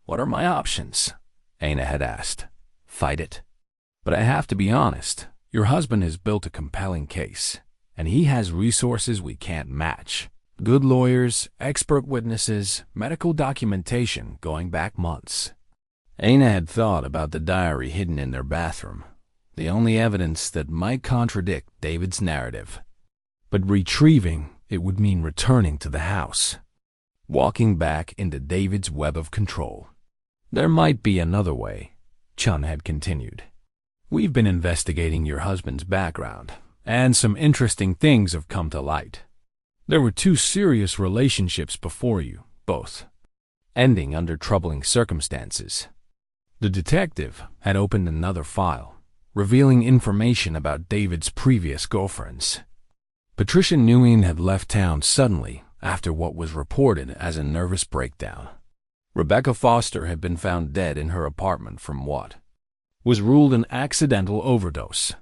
"What are my options?" Aina had asked. "Fight it. But I have to be honest, your husband has built a compelling case, and he has resources we can't match. Good lawyers, expert witnesses, medical documentation going back months." Aina had thought about the diary hidden in their bathroom, the only evidence that might contradict David's narrative. But retrieving it would mean returning to the house, walking back into David's web of control. "There might be another way," Chun had continued. "We've been investigating your husband's background, and some interesting things have come to light. There were 2 serious relationships before you, both ending under troubling circumstances. The detective had opened another file, revealing information about David's previous girlfriends. Patricia Nguyen had left town suddenly after what was reported as a nervous breakdown. Rebecca Foster had been found dead in her apartment from what was ruled an accidental overdose.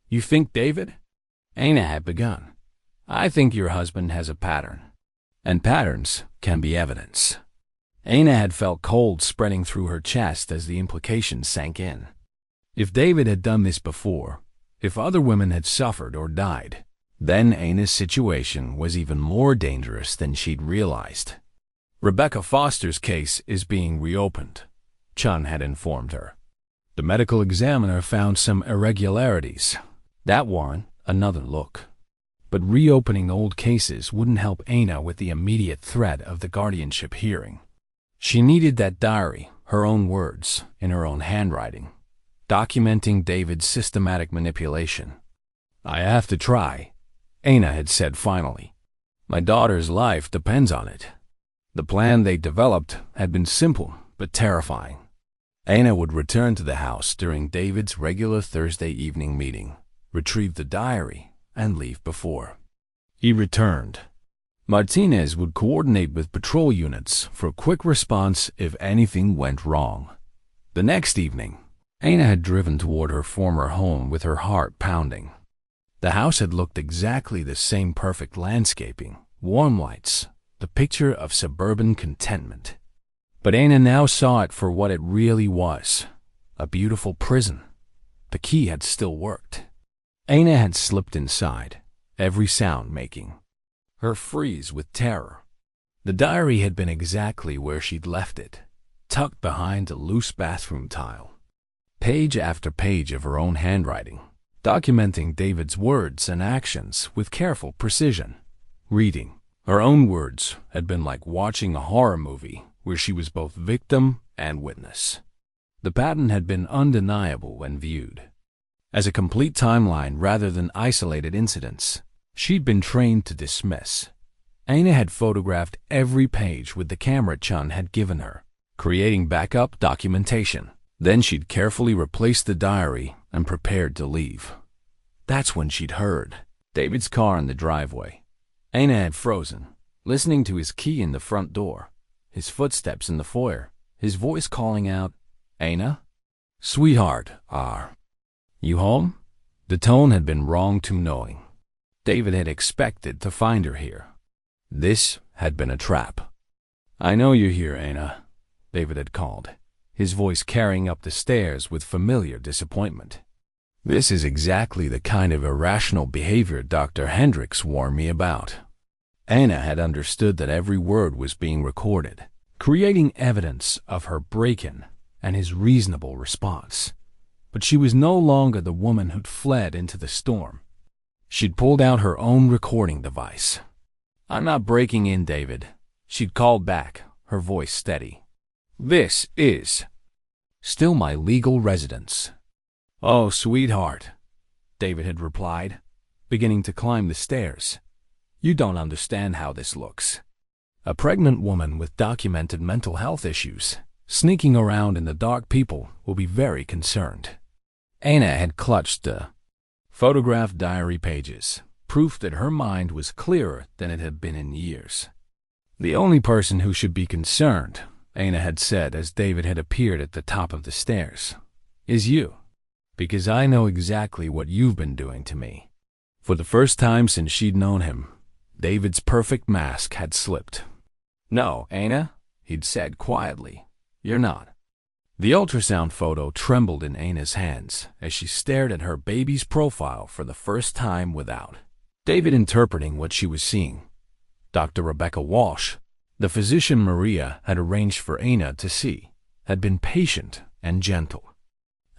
You think David? Anna had begun. I think your husband has a pattern, and patterns can be evidence. Anna had felt cold spreading through her chest as the implications sank in. If David had done this before, if other women had suffered or died, then Anna's situation was even more dangerous than she'd realized. Rebecca Foster's case is being reopened, Chun had informed her. The medical examiner found some irregularities. That warrant another look. But reopening old cases wouldn't help Anna with the immediate threat of the guardianship hearing. She needed that diary, her own words, in her own handwriting, documenting David's systematic manipulation. I have to try, Anna had said finally. My daughter's life depends on it. The plan they developed had been simple but terrifying. Anna would return to the house during David's regular Thursday evening meeting, retrieve the diary, and leave before he returned. Martinez would coordinate with patrol units for a quick response if anything went wrong. The next evening, Anna had driven toward her former home with her heart pounding. The house had looked exactly the same: perfect landscaping, warm lights, the picture of suburban contentment. But Anna now saw it for what it really was, a beautiful prison. The key had still worked. Anna had slipped inside, every sound making her freeze with terror. The diary had been exactly where she'd left it, tucked behind a loose bathroom tile. Page after page of her own handwriting, documenting David's words and actions with careful precision. Reading her own words had been like watching a horror movie where she was both victim and witness. The pattern had been undeniable when viewed as a complete timeline rather than isolated incidents she'd been trained to dismiss. Anna had photographed every page with the camera Chun had given her, creating backup documentation. Then she'd carefully replaced the diary and prepared to leave. That's when she'd heard David's car in the driveway. Anna had frozen, listening to his key in the front door, his footsteps in the foyer, his voice calling out, "Anna? Sweetheart, you home?" The tone had been wrong to knowing. David had expected to find her here. This had been a trap. "I know you're here, Anna," David had called, his voice carrying up the stairs with familiar disappointment. "This is exactly the kind of irrational behavior Dr. Hendricks warned me about." Anna had understood that every word was being recorded, creating evidence of her break-in and his reasonable response. But she was no longer the woman who'd fled into the storm. She'd pulled out her own recording device. "I'm not breaking in, David," she'd called back, her voice steady. "This is still my legal residence." "Oh, sweetheart," David had replied, beginning to climb the stairs. "You don't understand how this looks. A pregnant woman with documented mental health issues, sneaking around in the dark. People will be very concerned." Anna had clutched the photographed diary pages, proof that her mind was clearer than it had been in years. "The only person who should be concerned," Anna had said as David had appeared at the top of the stairs, "is you, because I know exactly what you've been doing to me." For the first time since she'd known him, David's perfect mask had slipped. "No, Anna," he'd said quietly, "you're not." The ultrasound photo trembled in Anna's hands as she stared at her baby's profile for the first time without David interpreting what she was seeing. Dr. Rebecca Walsh, the physician Maria had arranged for Anna to see, had been patient and gentle,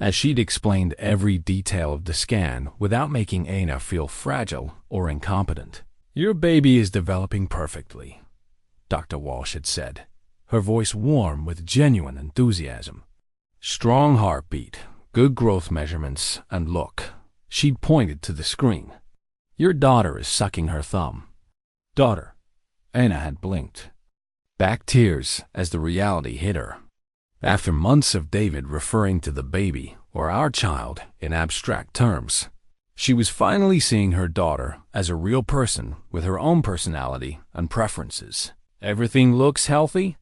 as she'd explained every detail of the scan without making Anna feel fragile or incompetent. "Your baby is developing perfectly," Dr. Walsh had said, her voice warm with genuine enthusiasm. "Strong heartbeat, good growth measurements, and look," she'd pointed to the screen. "Your daughter is sucking her thumb." Daughter. Anna had blinked back tears as the reality hit her. After months of David referring to the baby, or our child, in abstract terms, she was finally seeing her daughter as a real person with her own personality and preferences. "Everything looks healthy?"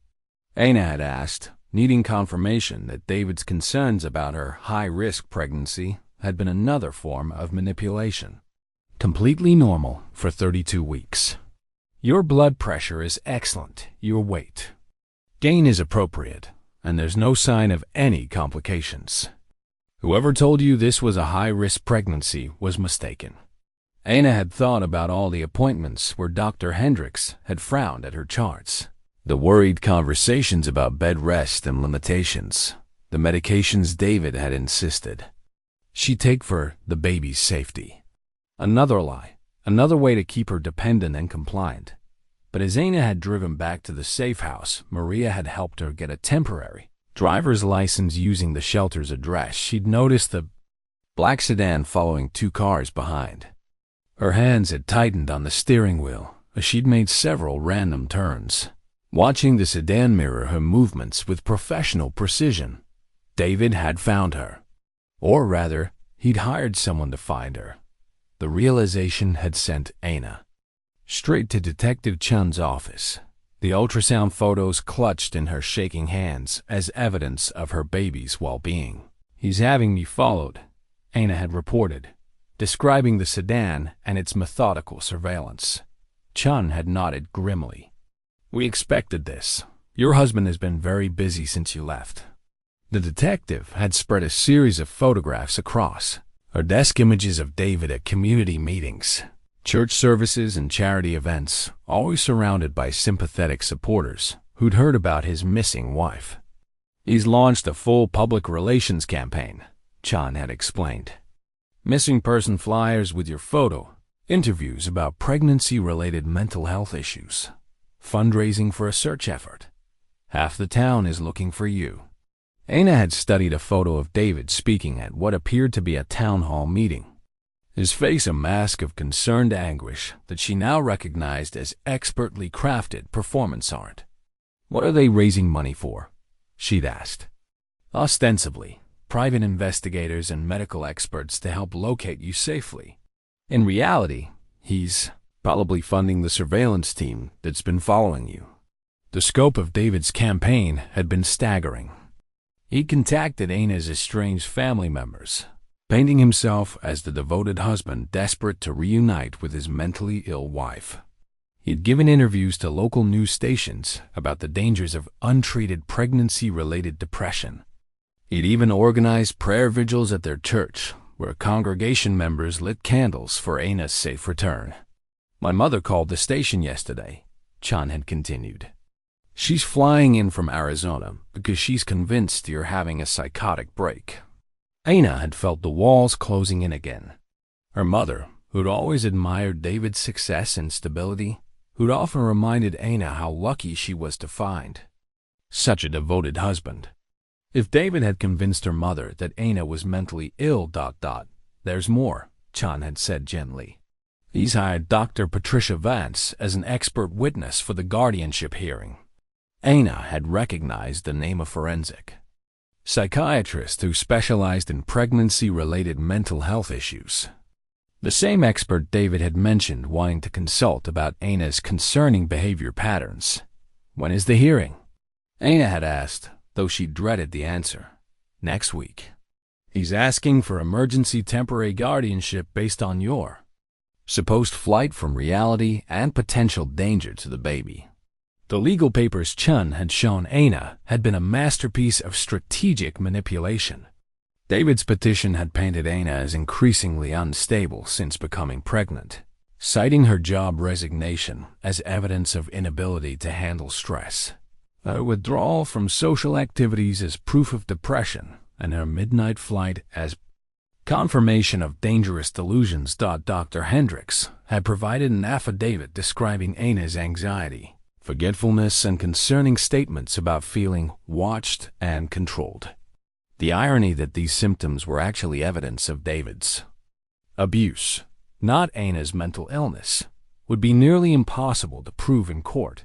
Anna had asked, needing confirmation that David's concerns about her high-risk pregnancy had been another form of manipulation. "Completely normal for 32 weeks. Your blood pressure is excellent. Your weight gain is appropriate, and there's no sign of any complications. Whoever told you this was a high-risk pregnancy was mistaken." Anna had thought about all the appointments where Dr. Hendricks had frowned at her charts. The worried conversations about bed rest and limitations, the medications David had insisted she'd take for the baby's safety. Another lie, another way to keep her dependent and compliant. But as Anna had driven back to the safe house, Maria had helped her get a temporary driver's license using the shelter's address. She'd noticed the black sedan following 2 cars behind. Her hands had tightened on the steering wheel as she'd made several random turns, watching the sedan mirror her movements with professional precision. David had found her. Or rather, he'd hired someone to find her. The realization had sent Anna straight to Detective Chun's office, the ultrasound photos clutched in her shaking hands as evidence of her baby's well-being. "He's having me followed," Anna had reported, describing the sedan and its methodical surveillance. Chun had nodded grimly. "We expected this. Your husband has been very busy since you left." The detective had spread a series of photographs across her desk, images of David at community meetings, church services, and charity events, always surrounded by sympathetic supporters who'd heard about his missing wife. "He's launched a full public relations campaign," Chun had explained. "Missing person flyers with your photo, interviews about pregnancy-related mental health issues, fundraising for a search effort. Half the town is looking for you." Anna had studied a photo of David speaking at what appeared to be a town hall meeting, his face a mask of concerned anguish that she now recognized as expertly crafted performance art. "What are they raising money for?" she'd asked. "Ostensibly, private investigators and medical experts to help locate you safely. In reality, he's probably funding the surveillance team that's been following you." The scope of David's campaign had been staggering. He contacted Anna's estranged family members, painting himself as the devoted husband desperate to reunite with his mentally ill wife. He'd given interviews to local news stations about the dangers of untreated pregnancy-related depression. He'd even organized prayer vigils at their church, where congregation members lit candles for Anna's safe return. "My mother called the station yesterday," Chun had continued. "She's flying in from Arizona because she's convinced you're having a psychotic break." Anna had felt the walls closing in again. Her mother, who'd always admired David's success and stability, who'd often reminded Anna how lucky she was to find such a devoted husband. If David had convinced her mother that Anna was mentally ill, there's more, Chun had said gently. He's hired Dr. Patricia Vance as an expert witness for the guardianship hearing. Anna had recognized the name of forensic psychiatrist who specialized in pregnancy-related mental health issues. The same expert David had mentioned wanting to consult about Anna's concerning behavior patterns. "When is the hearing?" Anna had asked, though she dreaded the answer. "Next week. He's asking for emergency temporary guardianship based on your supposed flight from reality and potential danger to the baby." The legal papers Chun had shown Anna had been a masterpiece of strategic manipulation. David's petition had painted Anna as increasingly unstable since becoming pregnant, citing her job resignation as evidence of inability to handle stress, her withdrawal from social activities as proof of depression, and her midnight flight as confirmation of dangerous delusions. Dr. Hendricks had provided an affidavit describing Anna's anxiety, forgetfulness, and concerning statements about feeling watched and controlled. The irony that these symptoms were actually evidence of David's abuse, not Anna's mental illness. would be nearly impossible to prove in court.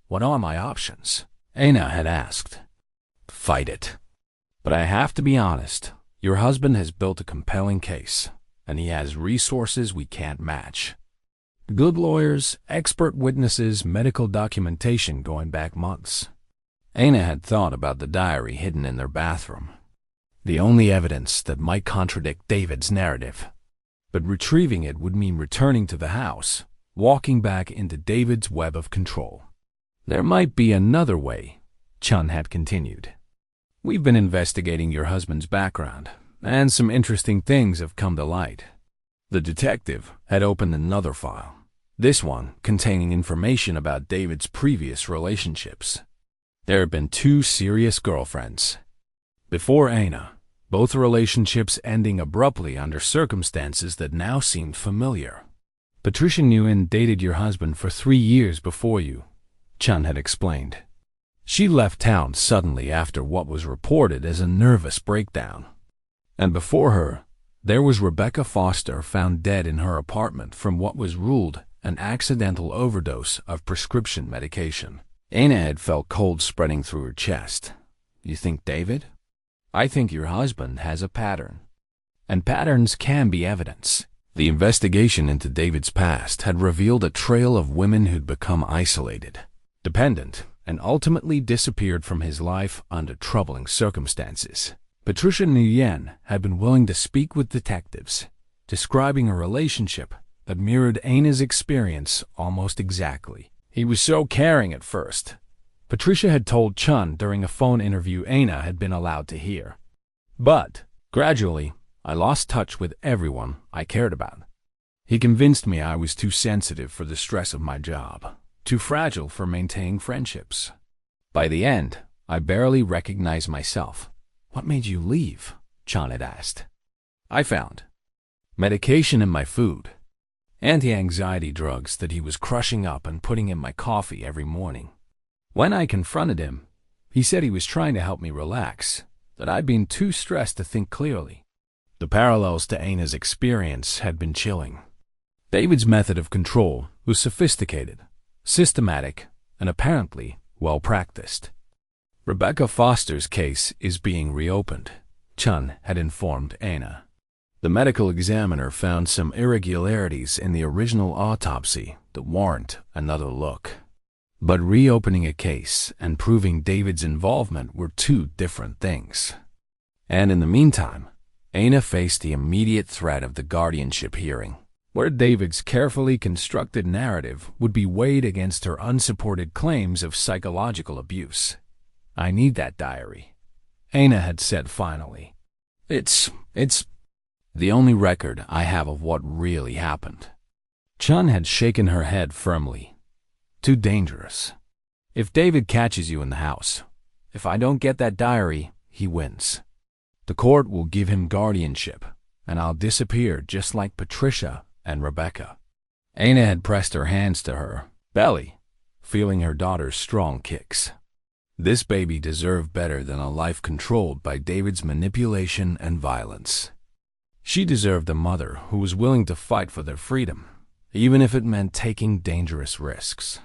What are my options? Aina had asked. Fight it. But I have to be honest, your husband has built a compelling case, and he has resources we can't match. Good lawyers, expert witnesses, medical documentation going back months. Aina had thought about the diary hidden in their bathroom. The only evidence that might contradict David's narrative. But retrieving it would mean returning to the house, walking back into David's web of control. There might be another way, Chun had continued. We've been investigating your husband's background, and some interesting things have come to light. The detective had opened another file, this one containing information about David's previous relationships. There had been 2 serious girlfriends. Before Aina, both relationships ending abruptly under circumstances that now seemed familiar. Patricia knew and dated your husband for 3 years before you, Chun had explained. She left town suddenly after what was reported as a nervous breakdown. And before her, there was Rebecca Foster, found dead in her apartment from what was ruled an accidental overdose of prescription medication. Aina had felt cold spreading through her chest. You think David? I think your husband has a pattern. And patterns can be evidence. The investigation into David's past had revealed a trail of women who'd become isolated, dependent, and ultimately disappeared from his life under troubling circumstances. Patricia Nguyen had been willing to speak with detectives, describing a relationship that mirrored Aina's experience almost exactly. He was so caring at first, Patricia had told Chun during a phone interview Aina had been allowed to hear. But, gradually, I lost touch with everyone I cared about. He convinced me I was too sensitive for the stress of my job, too fragile for maintaining friendships. By the end, I barely recognized myself. What made you leave? Chun had asked. I found medication in my food, anti-anxiety drugs that he was crushing up and putting in my coffee every morning. When I confronted him, he said he was trying to help me relax, that I'd been too stressed to think clearly. The parallels to Aina's experience had been chilling. David's method of control was sophisticated, systematic, and apparently well-practiced. Rebecca Foster's case is being reopened, Chun had informed Aina. The medical examiner found some irregularities in the original autopsy that warrant another look. But reopening a case and proving David's involvement were 2 different things. And in the meantime, Aina faced the immediate threat of the guardianship hearing, where David's carefully constructed narrative would be weighed against her unsupported claims of psychological abuse. I need that diary, Aina had said finally. It's the only record I have of what really happened. Chun had shaken her head firmly. Too dangerous. If David catches you in the house, if I don't get that diary, he wins. The court will give him guardianship, and I'll disappear just like Patricia and Rebecca. Aina had pressed her hands to her belly, feeling her daughter's strong kicks. This baby deserved better than a life controlled by David's manipulation and violence. She deserved a mother who was willing to fight for their freedom, even if it meant taking dangerous risks.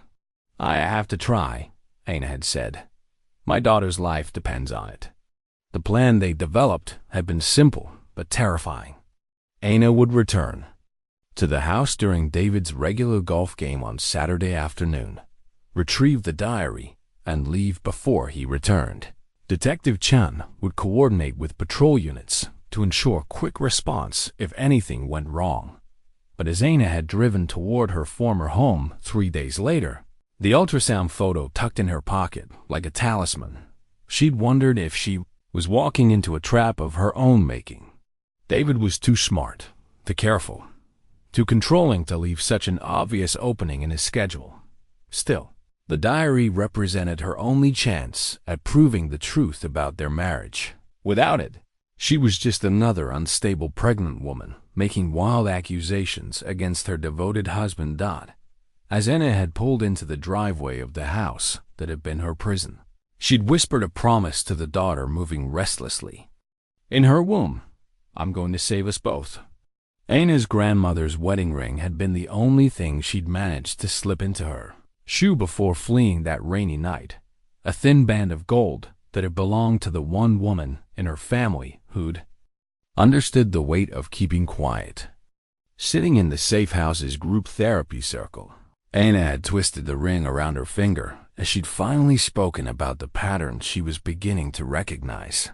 I have to try, Aina had said. My daughter's life depends on it. The plan they developed had been simple but terrifying. Aina would return to the house during David's regular golf game on Saturday afternoon, retrieve the diary, and leave before he returned. Detective Chun would coordinate with patrol units to ensure quick response if anything went wrong. But as Aina had driven toward her former home 3 days later, the ultrasound photo tucked in her pocket like a talisman, she'd wondered if she was walking into a trap of her own making. David was too smart, too careful, too controlling to leave such an obvious opening in his schedule. Still, the diary represented her only chance at proving the truth about their marriage. Without it, she was just another unstable pregnant woman making wild accusations against her devoted husband Dodd. As Aina had pulled into the driveway of the house that had been her prison, she'd whispered a promise to the daughter moving restlessly. In her womb, I'm going to save us both. Ana's grandmother's wedding ring had been the only thing she'd managed to slip into her shoe before fleeing that rainy night, a thin band of gold that had belonged to the one woman in her family who'd understood the weight of keeping quiet. Sitting in the Safe House's group therapy circle, Ana had twisted the ring around her finger as she'd finally spoken about the patterns she was beginning to recognize.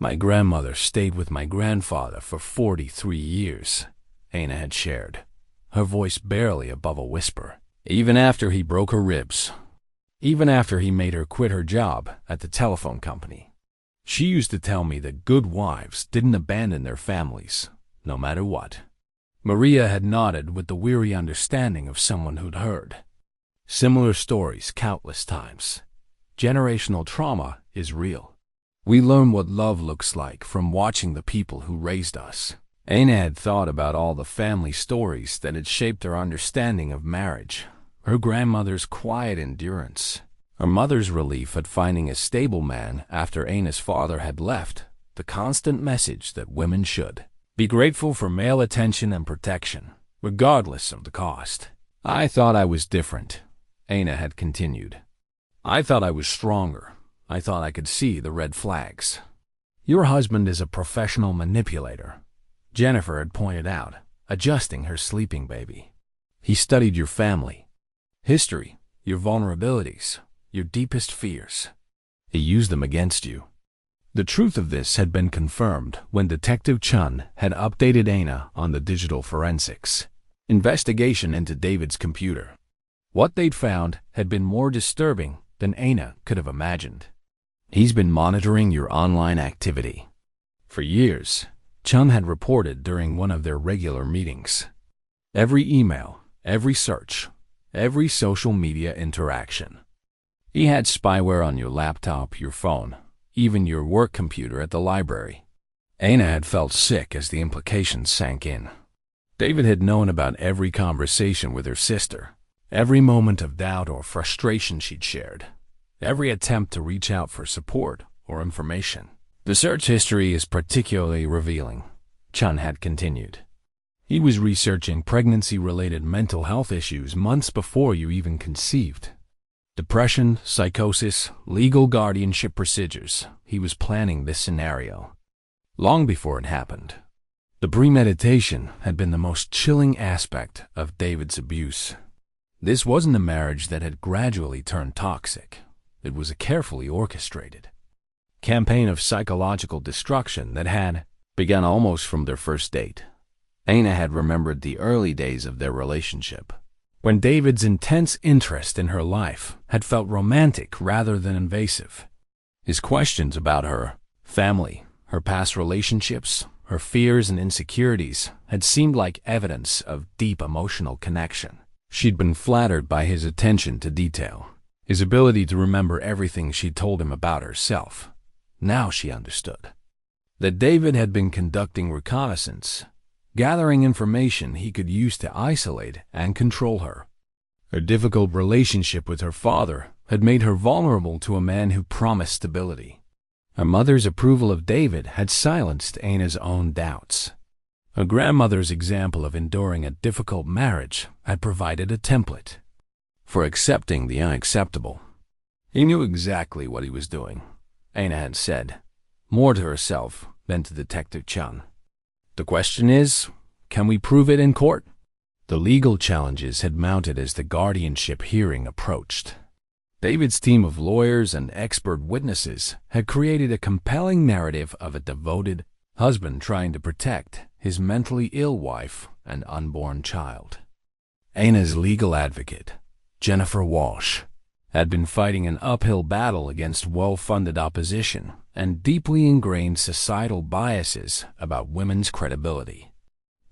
My grandmother stayed with my grandfather for 43 years, Ana had shared, her voice barely above a whisper. Even after he broke her ribs, even after he made her quit her job at the telephone company. She used to tell me that good wives didn't abandon their families, no matter what. Maria had nodded with the weary understanding of someone who'd heard similar stories countless times. Generational trauma is real. We learn what love looks like from watching the people who raised us. Ana had thought about all the family stories that had shaped her understanding of marriage. Her grandmother's quiet endurance, her mother's relief at finding a stable man after Ana's father had left, the constant message that women should be grateful for male attention and protection, regardless of the cost. I thought I was different, Ana had continued. I thought I was stronger. I thought I could see the red flags. Your husband is a professional manipulator, Jennifer had pointed out, adjusting her sleeping baby. He studied your family, history, your vulnerabilities, your deepest fears. He used them against you. The truth of this had been confirmed when Detective Chun had updated Ana on the digital forensics investigation into David's computer. What they'd found had been more disturbing than Ana could have imagined. He's been monitoring your online activity. For years, Chun had reported during one of their regular meetings. Every email, every search, every social media interaction. He had spyware on your laptop, your phone, even your work computer at the library. Ana had felt sick as the implications sank in. David had known about every conversation with her sister, every moment of doubt or frustration she'd shared, every attempt to reach out for support or information. The search history is particularly revealing, Chun had continued. He was researching pregnancy-related mental health issues months before you even conceived. Depression, psychosis, legal guardianship procedures. He was planning this scenario long before it happened. The premeditation had been the most chilling aspect of David's abuse. This wasn't a marriage that had gradually turned toxic. It was a carefully orchestrated campaign of psychological destruction that had begun almost from their first date. Ana had remembered the early days of their relationship, when David's intense interest in her life had felt romantic rather than invasive. His questions about her family, her past relationships, her fears and insecurities had seemed like evidence of deep emotional connection. She'd been flattered by his attention to detail, his ability to remember everything she'd told him about herself. Now she understood that David had been conducting reconnaissance, gathering information he could use to isolate and control her. Her difficult relationship with her father had made her vulnerable to a man who promised stability. Her mother's approval of David had silenced Ana's own doubts. Her grandmother's example of enduring a difficult marriage had provided a template for accepting the unacceptable. He knew exactly what he was doing, Ana had said, more to herself than to Detective Chun. The question is, can we prove it in court? The legal challenges had mounted as the guardianship hearing approached. David's team of lawyers and expert witnesses had created a compelling narrative of a devoted husband trying to protect his mentally ill wife and unborn child. Ana's legal advocate, Jennifer Walsh, had been fighting an uphill battle against well-funded opposition and deeply ingrained societal biases about women's credibility.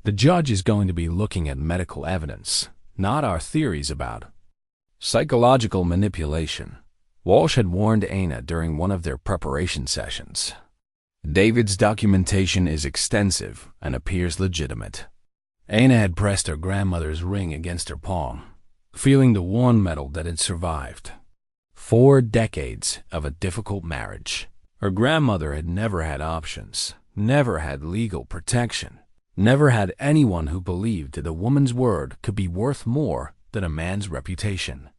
The judge is going to be looking at medical evidence, not our theories about psychological manipulation. Walsh had warned Ana during one of their preparation sessions. David's documentation is extensive and appears legitimate. Ana had pressed her grandmother's ring against her palm, feeling the worn metal that had survived 4 decades of a difficult marriage. Her grandmother had never had options, never had legal protection, Never had anyone who believed that a woman's word could be worth more than a man's reputation.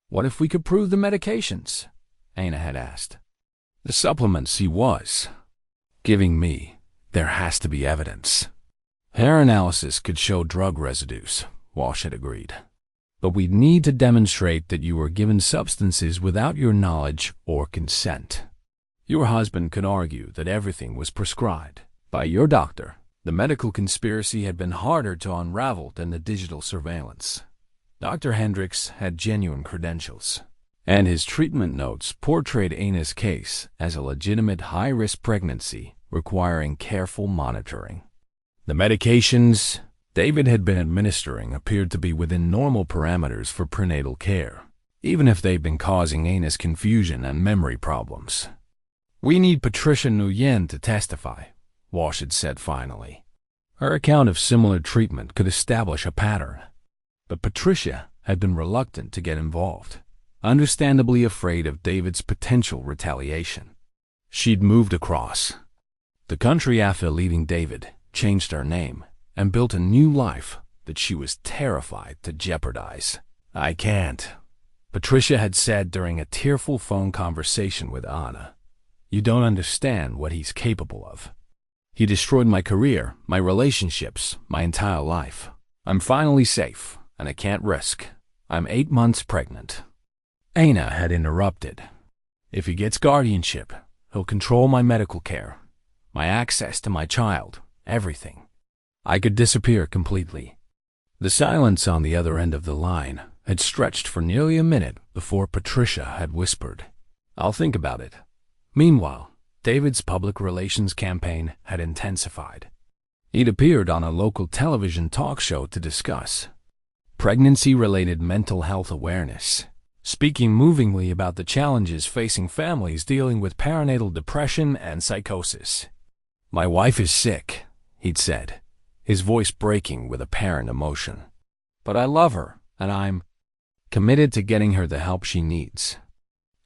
What if we could prove the medications? Aina had asked. The supplements he was giving me, there has to be evidence. Hair analysis could show drug residues, Walsh had agreed. But we'd need to demonstrate that you were given substances without your knowledge or consent. Your husband could argue that everything was prescribed by your doctor. The medical conspiracy had been harder to unravel than the digital surveillance. Dr. Hendricks had genuine credentials, and his treatment notes portrayed Aina's case as a legitimate high-risk pregnancy requiring careful monitoring. The medications David had been administering appeared to be within normal parameters for prenatal care, even if they'd been causing Aina's confusion and memory problems. We need Patricia Nguyen to testify, Walsh had said finally. Her account of similar treatment could establish a pattern. But Patricia had been reluctant to get involved, understandably afraid of David's potential retaliation. She'd moved across the country after leaving David, changed her name, and built a new life that she was terrified to jeopardize. I can't, Patricia had said during a tearful phone conversation with Anna. You don't understand what he's capable of. He destroyed my career, my relationships, my entire life. I'm finally safe, and I can't risk. I'm 8 months pregnant. Aina had interrupted. If he gets guardianship, he'll control my medical care, my access to my child, everything. I could disappear completely. The silence on the other end of the line had stretched for nearly a minute before Patricia had whispered, I'll think about it. Meanwhile, David's public relations campaign had intensified. He'd appeared on a local television talk show to discuss pregnancy-related mental health awareness, speaking movingly about the challenges facing families dealing with perinatal depression and psychosis. My wife is sick, he'd said, his voice breaking with apparent emotion. But I love her, and I'm committed to getting her the help she needs.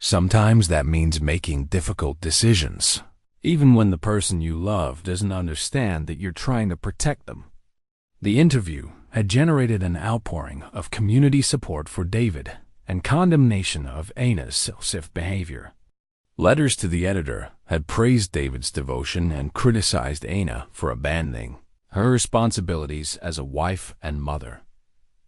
Sometimes that means making difficult decisions, even when the person you love doesn't understand that you're trying to protect them. The interview had generated an outpouring of community support for David and condemnation of Aina's self-safe behavior. Letters to the editor had praised David's devotion and criticized Aina for abandoning her responsibilities as a wife and mother.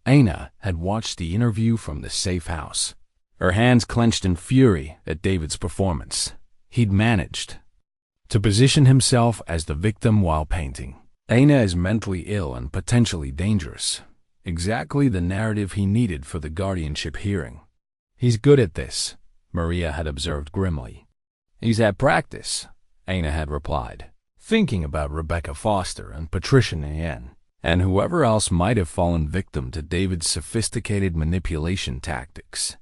Aina had watched the interview from the safe house, her hands clenched in fury at David's performance. He'd managed to position himself as the victim while painting Aina as mentally ill and potentially dangerous, exactly the narrative he needed for the guardianship hearing. He's good at this, Maria had observed grimly. He's had practice, Aina had replied, thinking about Rebecca Foster and Patricia Nguyen, and whoever else might have fallen victim to David's sophisticated manipulation tactics.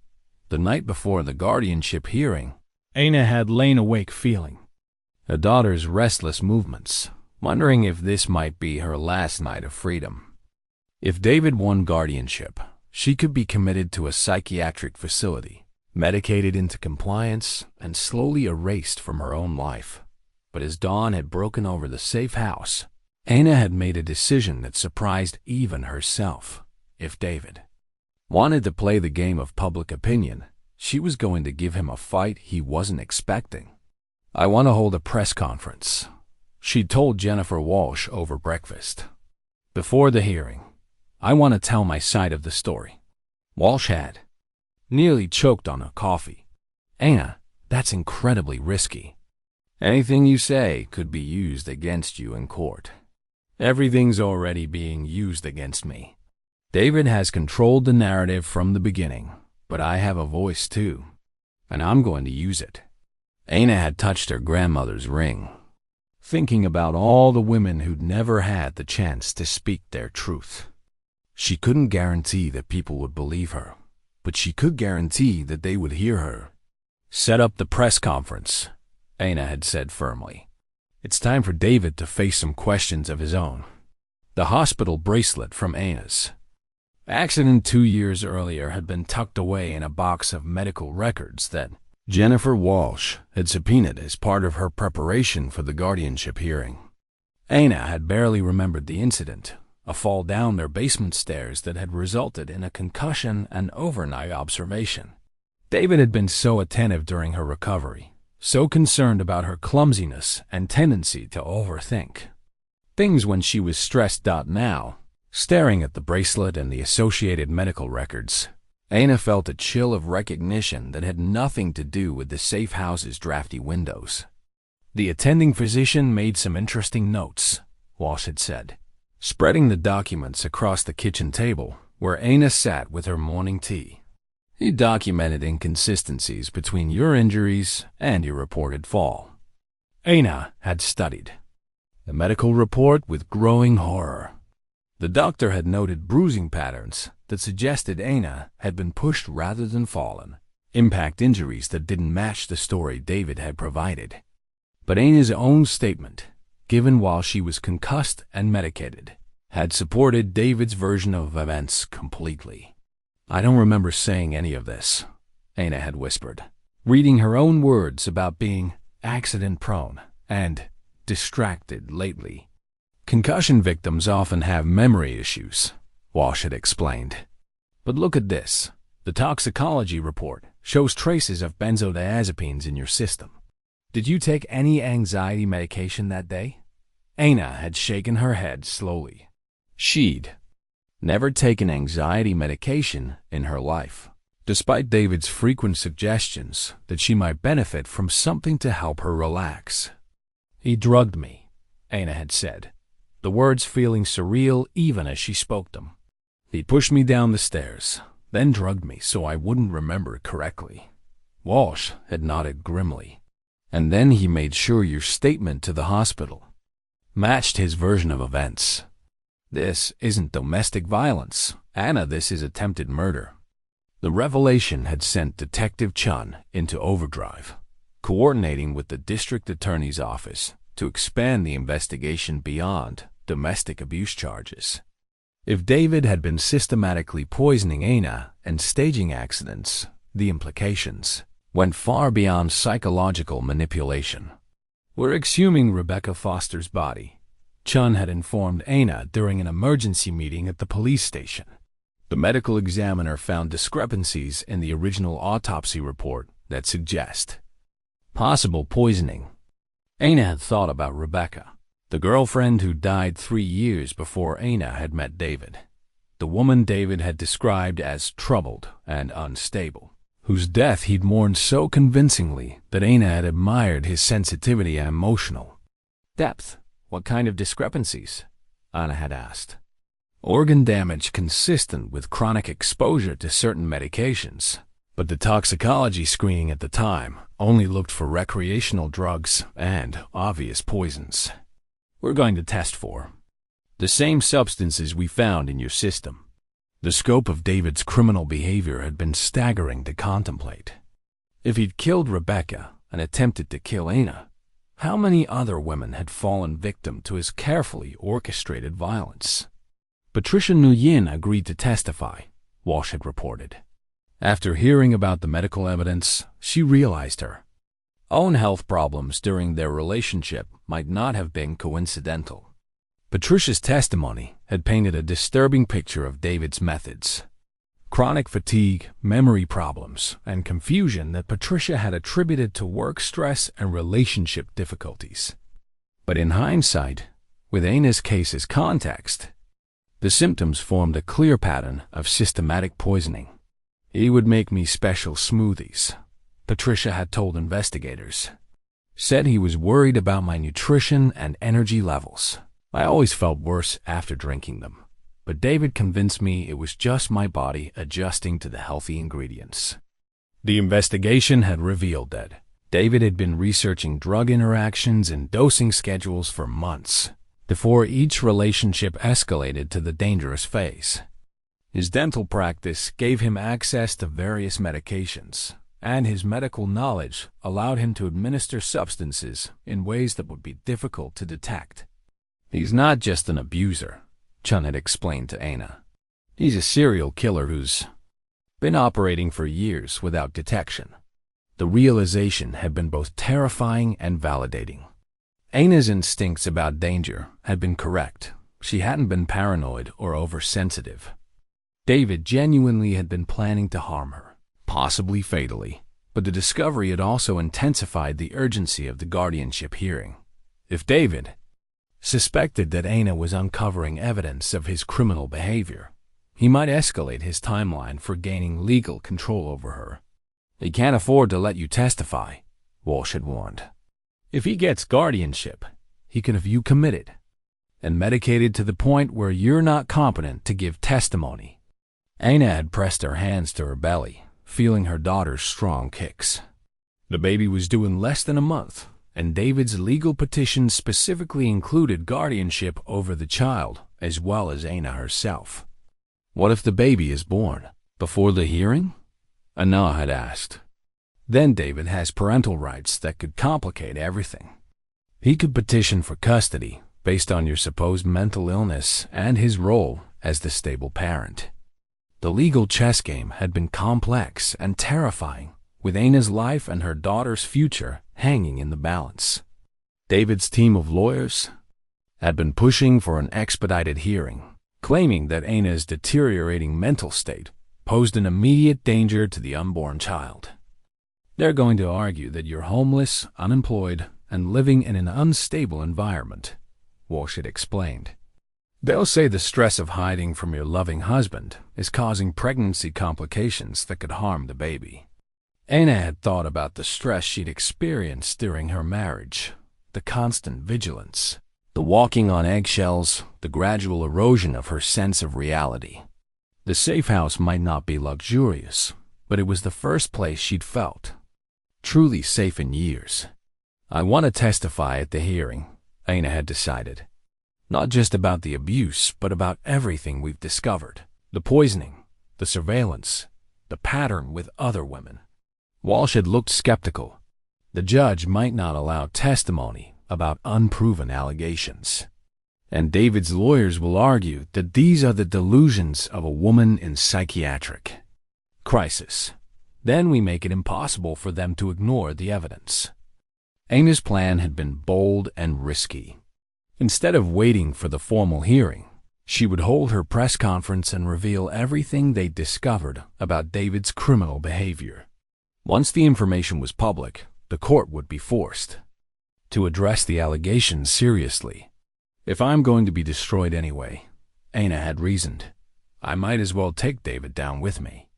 The night before the guardianship hearing, Aina had lain awake feeling her daughter's restless movements, wondering if this might be her last night of freedom. If David won guardianship, she could be committed to a psychiatric facility, medicated into compliance, and slowly erased from her own life. But as dawn had broken over the safe house, Aina had made a decision that surprised even herself. If David wanted to play the game of public opinion, she was going to give him a fight he wasn't expecting. I want to hold a press conference, she'd told Jennifer Walsh over breakfast. Before the hearing, I want to tell my side of the story. Walsh had nearly choked on a coffee. Aina, that's incredibly risky. Anything you say could be used against you in court. Everything's already being used against me. David has controlled the narrative from the beginning, but I have a voice too, and I'm going to use it. Aina had touched her grandmother's ring, thinking about all the women who'd never had the chance to speak their truth. She couldn't guarantee that people would believe her, but she could guarantee that they would hear her. Set up the press conference, Aina had said firmly. It's time for David to face some questions of his own. The hospital bracelet from Aina's accident 2 years earlier had been tucked away in a box of medical records that Jennifer Walsh had subpoenaed as part of her preparation for the guardianship hearing. Aina had barely remembered the incident, a fall down their basement stairs that had resulted in a concussion and overnight observation. David had been so attentive during her recovery, so concerned about her clumsiness and tendency to overthink things when she was stressed out. Now, staring at the bracelet and the associated medical records, Aina felt a chill of recognition that had nothing to do with the safe house's drafty windows. The attending physician made some interesting notes, Walsh had said, spreading the documents across the kitchen table where Aina sat with her morning tea. He documented inconsistencies between your injuries and your reported fall. Aina had studied the medical report with growing horror. The doctor had noted bruising patterns that suggested Aina had been pushed rather than fallen, impact injuries that didn't match the story David had provided. But Aina's own statement, given while she was concussed and medicated, had supported David's version of events completely. "I don't remember saying any of this," Aina had whispered, reading her own words about being accident-prone and distracted lately. "Concussion victims often have memory issues," Walsh had explained. "But look at this. The toxicology report shows traces of benzodiazepines in your system. Did you take any anxiety medication that day?" Aina had shaken her head slowly. She'd never taken anxiety medication in her life, despite David's frequent suggestions that she might benefit from something to help her relax. "He drugged me," Aina had said, the words feeling surreal even as she spoke them. "He pushed me down the stairs, then drugged me so I wouldn't remember correctly." Walsh had nodded grimly. "And then he made sure your statement to the hospital matched his version of events. This isn't domestic violence, Anna, this is attempted murder." The revelation had sent Detective Chun into overdrive, coordinating with the district attorney's office to expand the investigation beyond domestic abuse charges. If David had been systematically poisoning Aina and staging accidents, the implications went far beyond psychological manipulation. "We're exhuming Rebecca Foster's body," Chun had informed Aina during an emergency meeting at the police station. The medical examiner found discrepancies in the original autopsy report that suggest possible poisoning. Aina had thought about Rebecca, the girlfriend who died 3 years before Aina had met David, the woman David had described as troubled and unstable, whose death he'd mourned so convincingly that Aina had admired his sensitivity and emotional depth. "What kind of discrepancies?" Aina had asked. "Organ damage consistent with chronic exposure to certain medications, but the toxicology screening at the time only looked for recreational drugs and obvious poisons. We're going to test for the same substances we found in your system." The scope of David's criminal behavior had been staggering to contemplate. If he'd killed Rebecca and attempted to kill Aina, how many other women had fallen victim to his carefully orchestrated violence? Patricia Nguyen agreed to testify, Walsh had reported. After hearing about the medical evidence, she realized her own health problems during their relationship might not have been coincidental. Patricia's testimony had painted a disturbing picture of David's methods. Chronic fatigue, memory problems, and confusion that Patricia had attributed to work stress and relationship difficulties. But in hindsight, with Aina's case as context, the symptoms formed a clear pattern of systematic poisoning. "He would make me special smoothies," Patricia had told investigators. "Said he was worried about my nutrition and energy levels. I always felt worse after drinking them, but David convinced me it was just my body adjusting to the healthy ingredients." The investigation had revealed that David had been researching drug interactions and dosing schedules for months before each relationship escalated to the dangerous phase. His dental practice gave him access to various medications, and his medical knowledge allowed him to administer substances in ways that would be difficult to detect. "He's not just an abuser," Chun had explained to Aina. "He's a serial killer who's been operating for years without detection." The realization had been both terrifying and validating. Ana's instincts about danger had been correct. She hadn't been paranoid or oversensitive. David genuinely had been planning to harm her, possibly fatally, but the discovery had also intensified the urgency of the guardianship hearing. If David suspected that Ana was uncovering evidence of his criminal behavior, he might escalate his timeline for gaining legal control over her. "He can't afford to let you testify," Walsh had warned. "If he gets guardianship, he can have you committed and medicated to the point where you're not competent to give testimony." Ana had pressed her hands to her belly, feeling her daughter's strong kicks. The baby was due in less than a month, and David's legal petition specifically included guardianship over the child as well as Ana herself. "What if the baby is born before the hearing?" Ana had asked. "Then David has parental rights that could complicate everything. He could petition for custody based on your supposed mental illness and his role as the stable parent." The legal chess game had been complex and terrifying, with Ana's life and her daughter's future hanging in the balance. David's team of lawyers had been pushing for an expedited hearing, claiming that Ana's deteriorating mental state posed an immediate danger to the unborn child. "They're going to argue that you're homeless, unemployed, and living in an unstable environment," Walsh had explained. "They'll say the stress of hiding from your loving husband is causing pregnancy complications that could harm the baby." Ana had thought about the stress she'd experienced during her marriage, the constant vigilance, the walking on eggshells, the gradual erosion of her sense of reality. The safe house might not be luxurious, but it was the first place she'd felt truly safe in years. "I want to testify at the hearing," Ana had decided. "Not just about the abuse, but about everything we've discovered. The poisoning, the surveillance, the pattern with other women." Walsh had looked skeptical. The judge might not allow testimony about unproven allegations. And David's lawyers will argue that these are the delusions of a woman in psychiatric crisis. Then we make it impossible for them to ignore the evidence. Ana's plan had been bold and risky. Instead of waiting for the formal hearing, she would hold her press conference and reveal everything they'd discovered about David's criminal behavior. Once the information was public, the court would be forced to address the allegations seriously. "If I'm going to be destroyed anyway," Ana had reasoned, "I might as well take David down with me."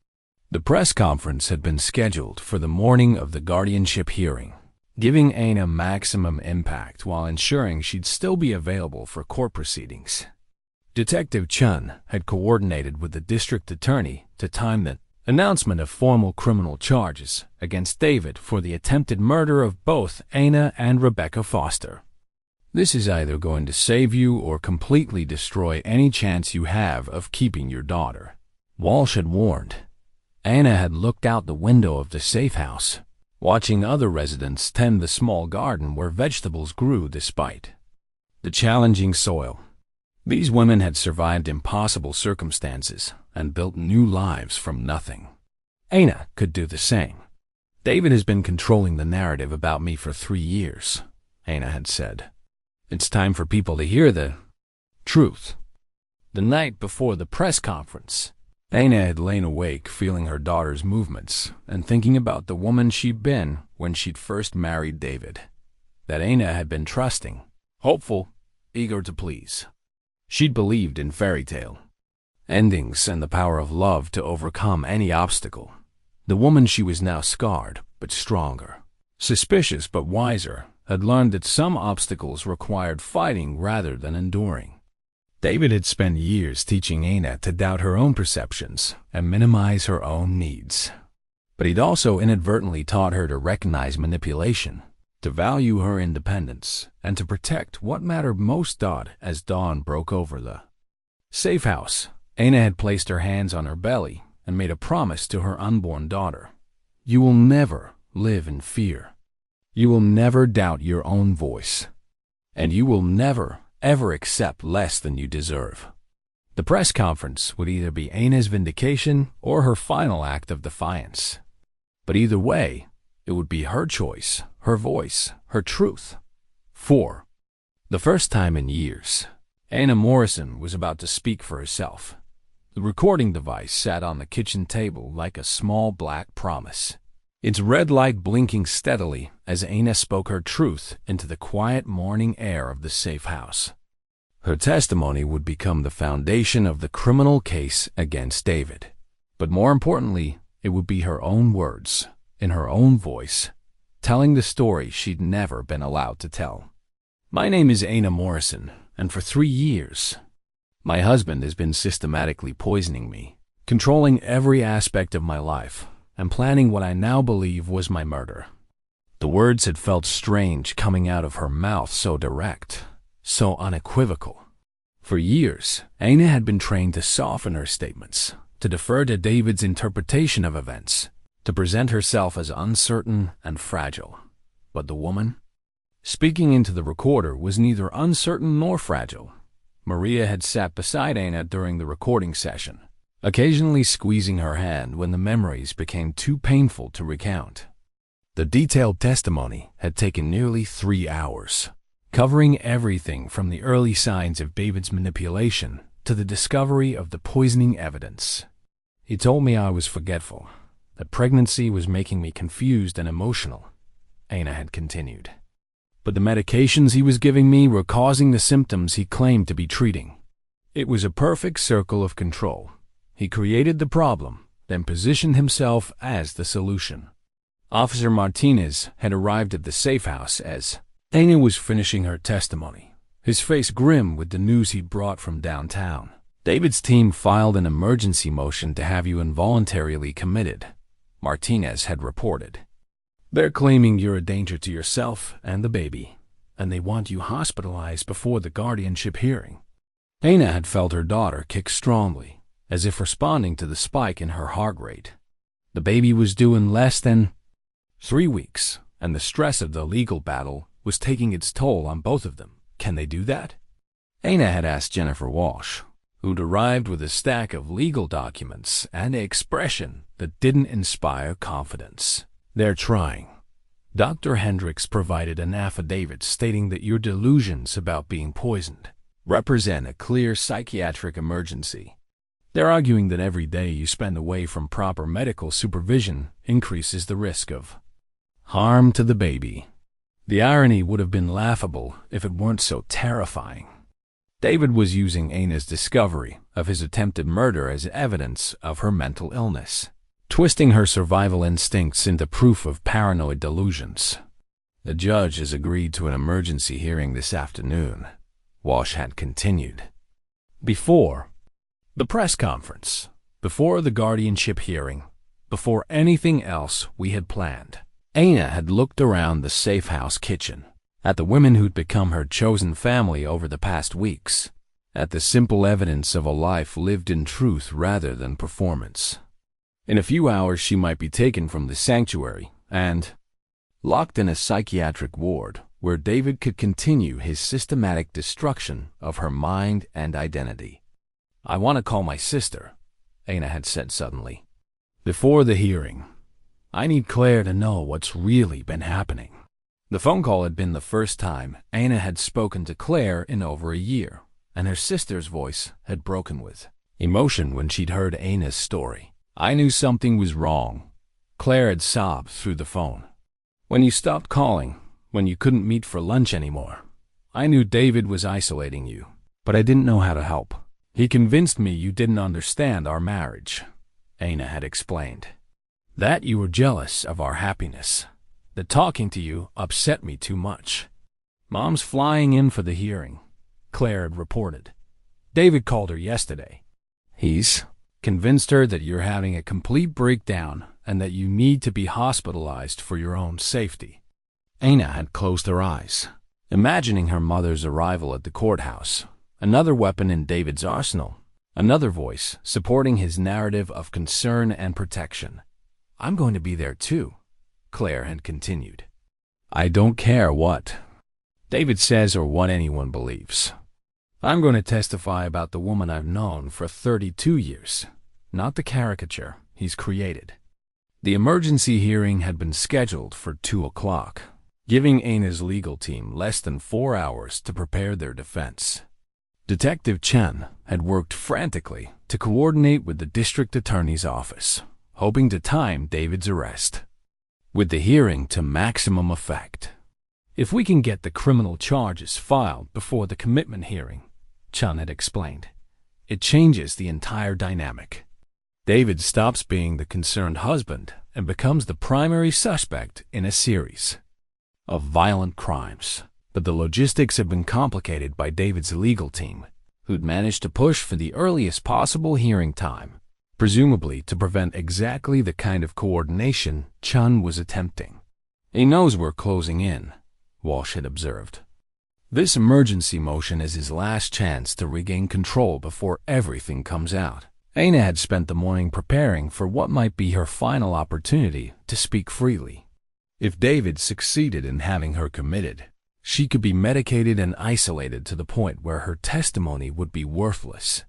The press conference had been scheduled for the morning of the guardianship hearing, giving Ana maximum impact while ensuring she'd still be available for court proceedings. Detective Chun had coordinated with the district attorney to time the announcement of formal criminal charges against David for the attempted murder of both Ana and Rebecca Foster. "This is either going to save you or completely destroy any chance you have of keeping your daughter," Walsh had warned. Ana had looked out the window of the safe house, watching other residents tend the small garden where vegetables grew despite the challenging soil. These women had survived impossible circumstances and built new lives from nothing. Ana could do the same. "David has been controlling the narrative about me for 3 years, Ana had said. "It's time for people to hear the truth." The night before the press conference, Ana had lain awake feeling her daughter's movements and thinking about the woman she'd been when she'd first married David. That Ana had been trusting, hopeful, eager to please. She'd believed in fairy tale endings and the power of love to overcome any obstacle. The woman she was now scarred but stronger, suspicious but wiser, had learned that some obstacles required fighting rather than enduring. David had spent years teaching Ana to doubt her own perceptions and minimize her own needs. But he'd also inadvertently taught her to recognize manipulation, to value her independence, and to protect what mattered most. As dawn broke over the safe house, Ana had placed her hands on her belly and made a promise to her unborn daughter. "You will never live in fear. You will never doubt your own voice. And you will never ever accept less than you deserve." The press conference would either be Ana's vindication or her final act of defiance. But either way, it would be her choice, her voice, her truth. For The first time in years, Anna Morrison was about to speak for herself. The recording device sat on the kitchen table like a small black promise, its red light blinking steadily as Anna spoke her truth into the quiet morning air of the safe house. Her testimony would become the foundation of the criminal case against David. But more importantly, it would be her own words, in her own voice, telling the story she'd never been allowed to tell. My name is Anna Morrison, and for 3 years, my husband has been systematically poisoning me, controlling every aspect of my life, and planning what I now believe was my murder. The words had felt strange coming out of her mouth, so direct, so unequivocal. For years, Anna had been trained to soften her statements, to defer to David's interpretation of events, to present herself as uncertain and fragile. But the woman speaking into the recorder was neither uncertain nor fragile. Maria had sat beside Anna during the recording session, occasionally squeezing her hand when the memories became too painful to recount. The detailed testimony had taken nearly 3 hours, covering everything from the early signs of David's manipulation to the discovery of the poisoning evidence. He told me I was forgetful, that pregnancy was making me confused and emotional, Anna had continued. But the medications he was giving me were causing the symptoms he claimed to be treating. It was a perfect circle of control. He created the problem, then positioned himself as the solution. Officer Martinez had arrived at the safe house as Anna was finishing her testimony, his face grim with the news he'd brought from downtown. David's team filed an emergency motion to have you involuntarily committed, Martinez had reported. They're claiming you're a danger to yourself and the baby, and they want you hospitalized before the guardianship hearing. Anna had felt her daughter kick strongly, as if responding to the spike in her heart rate. The baby was due in less than 3 weeks, and the stress of the legal battle was taking its toll on both of them. Can they do that? Anna had asked Jennifer Walsh, who'd arrived with a stack of legal documents and an expression that didn't inspire confidence. They're trying. Dr. Hendricks provided an affidavit stating that your delusions about being poisoned represent a clear psychiatric emergency. They're arguing that every day you spend away from proper medical supervision increases the risk of harm to the baby. The irony would have been laughable if it weren't so terrifying. David was using Anna's discovery of his attempted murder as evidence of her mental illness, twisting her survival instincts into proof of paranoid delusions. The judge has agreed to an emergency hearing this afternoon, Walsh had continued. Before the press conference, before the guardianship hearing, before anything else we had planned, Anna had looked around the safe house kitchen, at the women who'd become her chosen family over the past weeks, at the simple evidence of a life lived in truth rather than performance. In a few hours she might be taken from the sanctuary and locked in a psychiatric ward where David could continue his systematic destruction of her mind and identity. I want to call my sister, Anna had said suddenly. Before the hearing, I need Claire to know what's really been happening. The phone call had been the first time Anna had spoken to Claire in over a year, and her sister's voice had broken with emotion when she'd heard Anna's story. I knew something was wrong, Claire had sobbed through the phone. When you stopped calling, when you couldn't meet for lunch anymore, I knew David was isolating you, but I didn't know how to help. He convinced me you didn't understand our marriage, Anna had explained. That you were jealous of our happiness, that talking to you upset me too much. Mom's flying in for the hearing, Claire had reported. David called her yesterday. He's convinced her that you're having a complete breakdown and that you need to be hospitalized for your own safety. Anna had closed her eyes, imagining her mother's arrival at the courthouse, another weapon in David's arsenal, another voice supporting his narrative of concern and protection. I'm going to be there too, Claire had continued. I don't care what David says or what anyone believes. I'm going to testify about the woman I've known for 32 years, not the caricature he's created. The emergency hearing had been scheduled for 2 o'clock. giving Ana's legal team less than 4 hours to prepare their defense. Detective Chen had worked frantically to coordinate with the district attorney's office, hoping to time David's arrest, with the hearing to maximum effect. "If we can get the criminal charges filed before the commitment hearing," Chen had explained, "it changes the entire dynamic. David stops being the concerned husband and becomes the primary suspect in a series of violent crimes." But the logistics have been complicated by David's legal team, who'd managed to push for the earliest possible hearing time, presumably to prevent exactly the kind of coordination Chun was attempting. "He knows we're closing in," Walsh had observed. "This emergency motion is his last chance to regain control before everything comes out." Ana had spent the morning preparing for what might be her final opportunity to speak freely. If David succeeded in having her committed, she could be medicated and isolated to the point where her testimony would be worthless.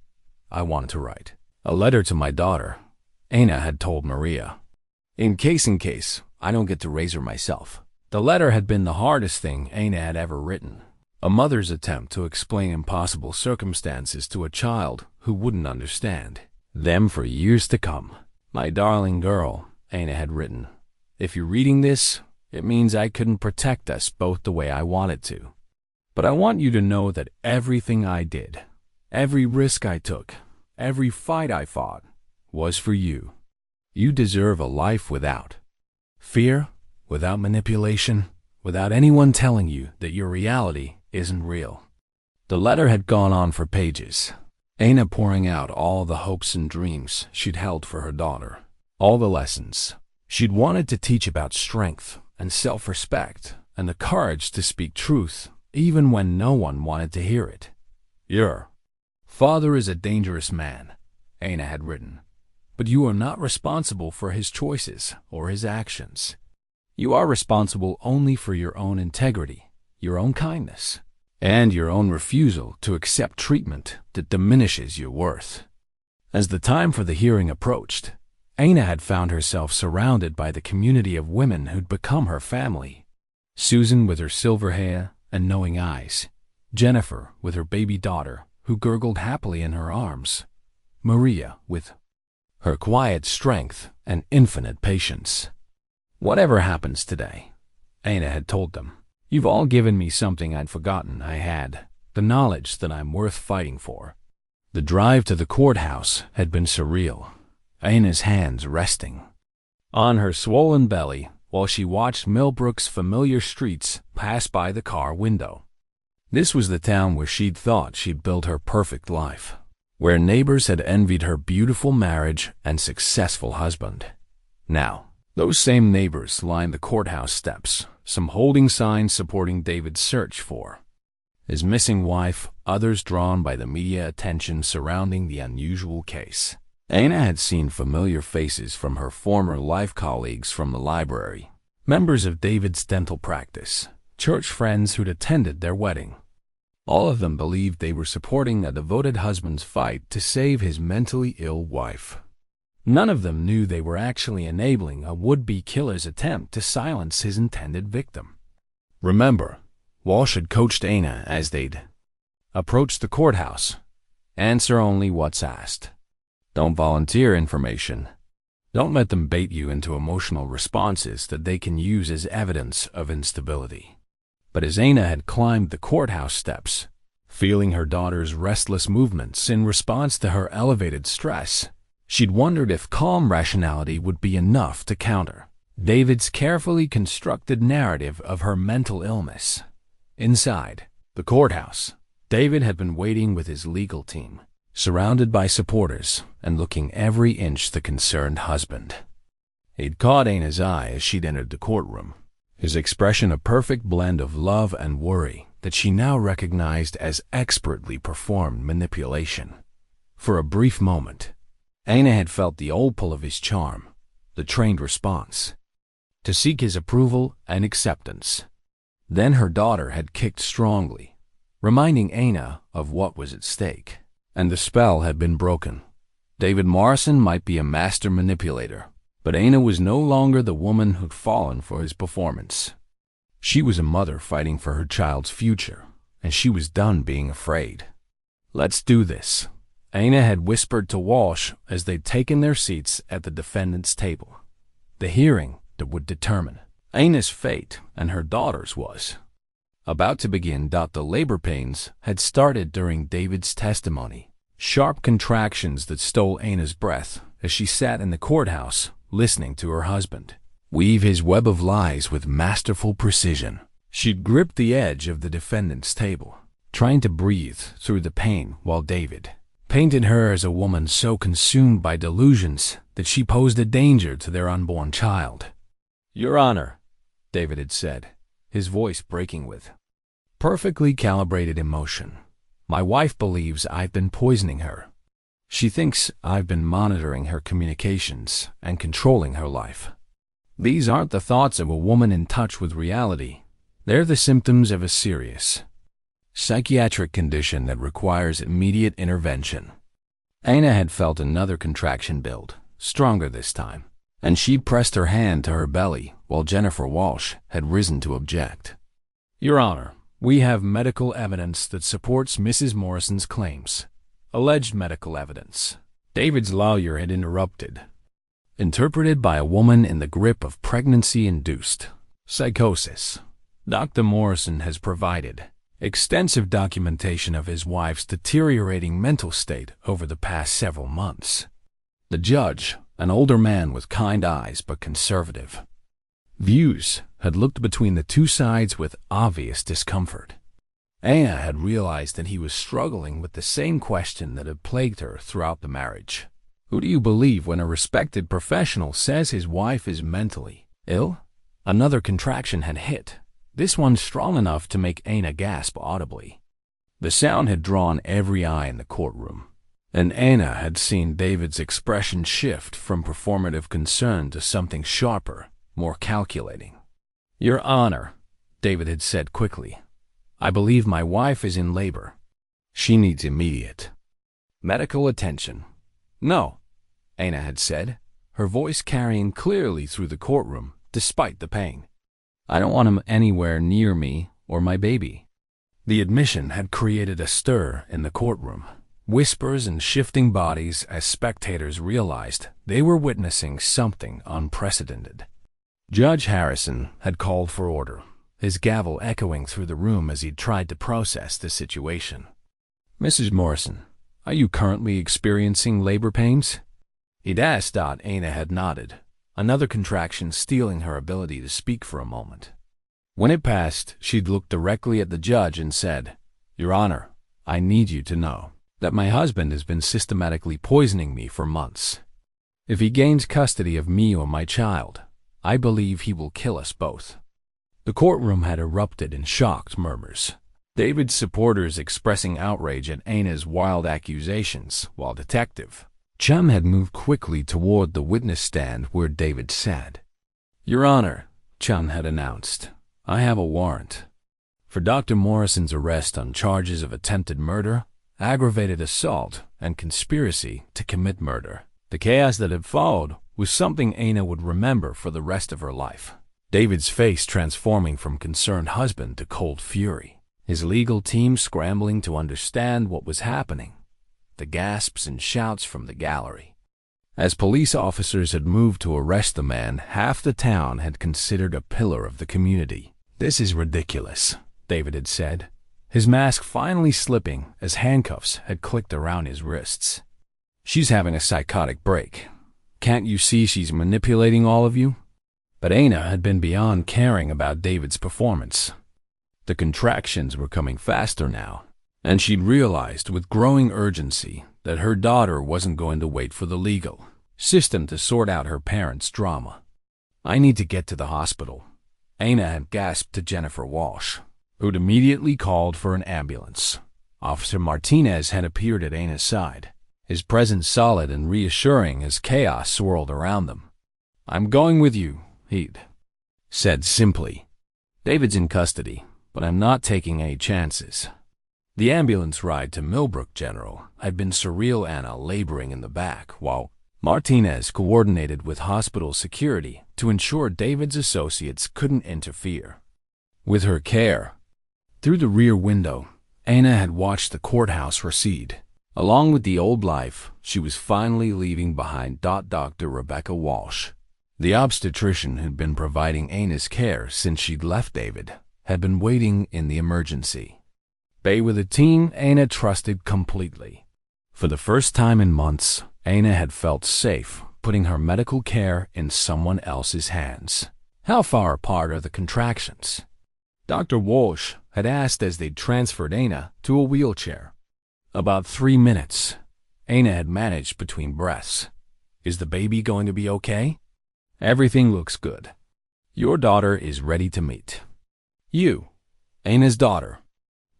"I wanted to write a letter to my daughter," Ana had told Maria. In case, I don't get to raise her myself." The letter had been the hardest thing Ana had ever written. A mother's attempt to explain impossible circumstances to a child who wouldn't understand them for years to come. "My darling girl," Ana had written, "if you're reading this, it means I couldn't protect us both the way I wanted to. But I want you to know that everything I did, every risk I took, every fight I fought, was for you. You deserve a life without fear, without manipulation, without anyone telling you that your reality isn't real." The letter had gone on for pages, Ana pouring out all the hopes and dreams she'd held for her daughter, all the lessons she'd wanted to teach about strength and self-respect and the courage to speak truth even when no one wanted to hear it. "Your father is a dangerous man," Ana had written, "but you are not responsible for his choices or his actions. You are responsible only for your own integrity, your own kindness, and your own refusal to accept treatment that diminishes your worth." As the time for the hearing approached, Ana had found herself surrounded by the community of women who'd become her family. Susan with her silver hair and knowing eyes, Jennifer with her baby daughter who gurgled happily in her arms, Maria with her quiet strength and infinite patience. "Whatever happens today," Ana had told them, "you've all given me something I'd forgotten I had, the knowledge that I'm worth fighting for." The drive to the courthouse had been surreal, Ana's hands resting on her swollen belly while she watched Millbrook's familiar streets pass by the car window. This was the town where she'd thought she'd built her perfect life, where neighbors had envied her beautiful marriage and successful husband. Now, those same neighbors lined the courthouse steps, some holding signs supporting David's search for his missing wife, others drawn by the media attention surrounding the unusual case. Ana had seen familiar faces from her former life colleagues from the library, members of David's dental practice, church friends who'd attended their wedding. All of them believed they were supporting a devoted husband's fight to save his mentally ill wife. None of them knew they were actually enabling a would-be killer's attempt to silence his intended victim. Remember, Walsh had coached Ana as they'd approach the courthouse. Answer only what's asked. Don't volunteer information. Don't let them bait you into emotional responses that they can use as evidence of instability. But as Ana had climbed the courthouse steps, feeling her daughter's restless movements in response to her elevated stress, she'd wondered if calm rationality would be enough to counter David's carefully constructed narrative of her mental illness. Inside the courthouse, David had been waiting with his legal team, surrounded by supporters and looking every inch the concerned husband. He'd caught Ana's eye as she'd entered the courtroom, his expression a perfect blend of love and worry that she now recognized as expertly performed manipulation. For a brief moment, Ana had felt the old pull of his charm, the trained response, to seek his approval and acceptance. Then her daughter had kicked strongly, reminding Ana of what was at stake, and the spell had been broken. David Morrison might be a master manipulator, but Ana was no longer the woman who'd fallen for his performance. She was a mother fighting for her child's future, and she was done being afraid. "Let's do this," Aina had whispered to Walsh as they'd taken their seats at the defendant's table. The hearing that would determine Aina's fate and her daughter's was about to begin. The labor pains had started during David's testimony, sharp contractions that stole Aina's breath as she sat in the courthouse listening to her husband weave his web of lies with masterful precision. She'd gripped the edge of the defendant's table, trying to breathe through the pain while David painted her as a woman so consumed by delusions that she posed a danger to their unborn child. "Your Honor," David had said, his voice breaking with perfectly calibrated emotion, "my wife believes I've been poisoning her. She thinks I've been monitoring her communications and controlling her life. These aren't the thoughts of a woman in touch with reality. They're the symptoms of a serious psychiatric condition that requires immediate intervention." Aina had felt another contraction build, stronger this time, and she pressed her hand to her belly while Jennifer Walsh had risen to object. "Your Honor, we have medical evidence that supports Mrs. Morrison's claims." Alleged medical evidence, David's lawyer had interrupted. Interpreted by a woman in the grip of pregnancy-induced psychosis, Dr. Morrison has provided extensive documentation of his wife's deteriorating mental state over the past several months. The judge, an older man with kind eyes but conservative views, had looked between the two sides with obvious discomfort. Aina had realized that he was struggling with the same question that had plagued her throughout the marriage. Who do you believe when a respected professional says his wife is mentally ill? Another contraction had hit, this one strong enough to make Aina gasp audibly. The sound had drawn every eye in the courtroom, and Aina had seen David's expression shift from performative concern to something sharper, more calculating. "Your Honor," David had said quickly, "I believe my wife is in labor. She needs immediate medical attention." "No," Aina had said, her voice carrying clearly through the courtroom despite the pain. "I don't want him anywhere near me or my baby." The admission had created a stir in the courtroom, whispers and shifting bodies as spectators realized they were witnessing something unprecedented. Judge Harrison had called for order, his gavel echoing through the room as he tried to process the situation. "Mrs. Morrison, are you currently experiencing labor pains?" He'd asked. Aina had nodded, another contraction stealing her ability to speak for a moment. When it passed, she'd looked directly at the judge and said, "Your Honor, I need you to know that my husband has been systematically poisoning me for months. If he gains custody of me or my child, I believe he will kill us both." The courtroom had erupted in shocked murmurs, David's supporters expressing outrage at Aina's wild accusations, while Detective Chum had moved quickly toward the witness stand where David sat. "Your Honor," Chum had announced, "I have a warrant for Dr. Morrison's arrest on charges of attempted murder, aggravated assault, and conspiracy to commit murder." The chaos that had followed was something Aina would remember for the rest of her life. David's face transforming from concerned husband to cold fury, his legal team scrambling to understand what was happening, the gasps and shouts from the gallery. As police officers had moved to arrest the man half the town had considered a pillar of the community. "This is ridiculous," David had said, his mask finally slipping as handcuffs had clicked around his wrists. "She's having a psychotic break. Can't you see she's manipulating all of you?" But Aina had been beyond caring about David's performance. The contractions were coming faster now, and she'd realized with growing urgency that her daughter wasn't going to wait for the legal system to sort out her parents' drama. "I need to get to the hospital," Aina had gasped to Jennifer Walsh, who'd immediately called for an ambulance. Officer Martinez had appeared at Aina's side, his presence solid and reassuring as chaos swirled around them. "I'm going with you," he'd said simply. "David's in custody, but I'm not taking any chances." The ambulance ride to Millbrook General had been surreal. Anna laboring in the back, while Martinez coordinated with hospital security to ensure David's associates couldn't interfere. with her care. Through the rear window, Anna had watched the courthouse recede. Along with the old life, she was finally leaving behind. Dr. Rebecca Walsh, the obstetrician who'd been providing Anna's care since she'd left David, had been waiting in the emergency bay with a team Anna trusted completely. For the first time in months, Anna had felt safe putting her medical care in someone else's hands. How far apart are the contractions? Dr. Walsh had asked as they'd transferred Anna to a wheelchair. About 3 minutes. Anna had managed between breaths. Is the baby going to be okay? Everything looks good. Your daughter is ready to meet you, Anna's daughter.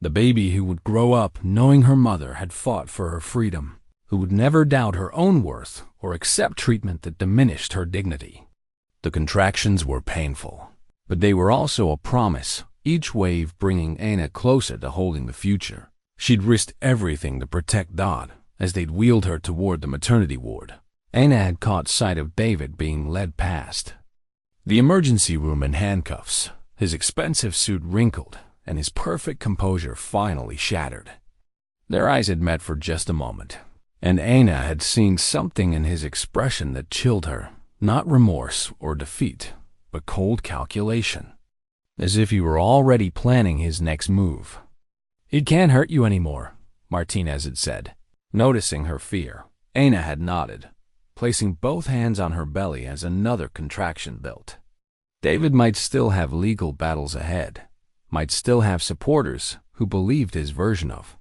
The baby who would grow up knowing her mother had fought for her freedom, who would never doubt her own worth or accept treatment that diminished her dignity. The contractions were painful, but they were also a promise, each wave bringing Anna closer to holding the future. She'd risked everything to protect Dodd as they'd wheeled her toward the maternity ward. Anna had caught sight of David being led past the emergency room in handcuffs, his expensive suit wrinkled and his perfect composure finally shattered. Their eyes had met for just a moment, and Anna had seen something in his expression that chilled her, not remorse or defeat, but cold calculation, as if he were already planning his next move. "It can't hurt you anymore," Martinez had said. Noticing her fear, Anna had nodded, placing both hands on her belly as another contraction built. David might still have legal battles ahead, might still have supporters who believed his version of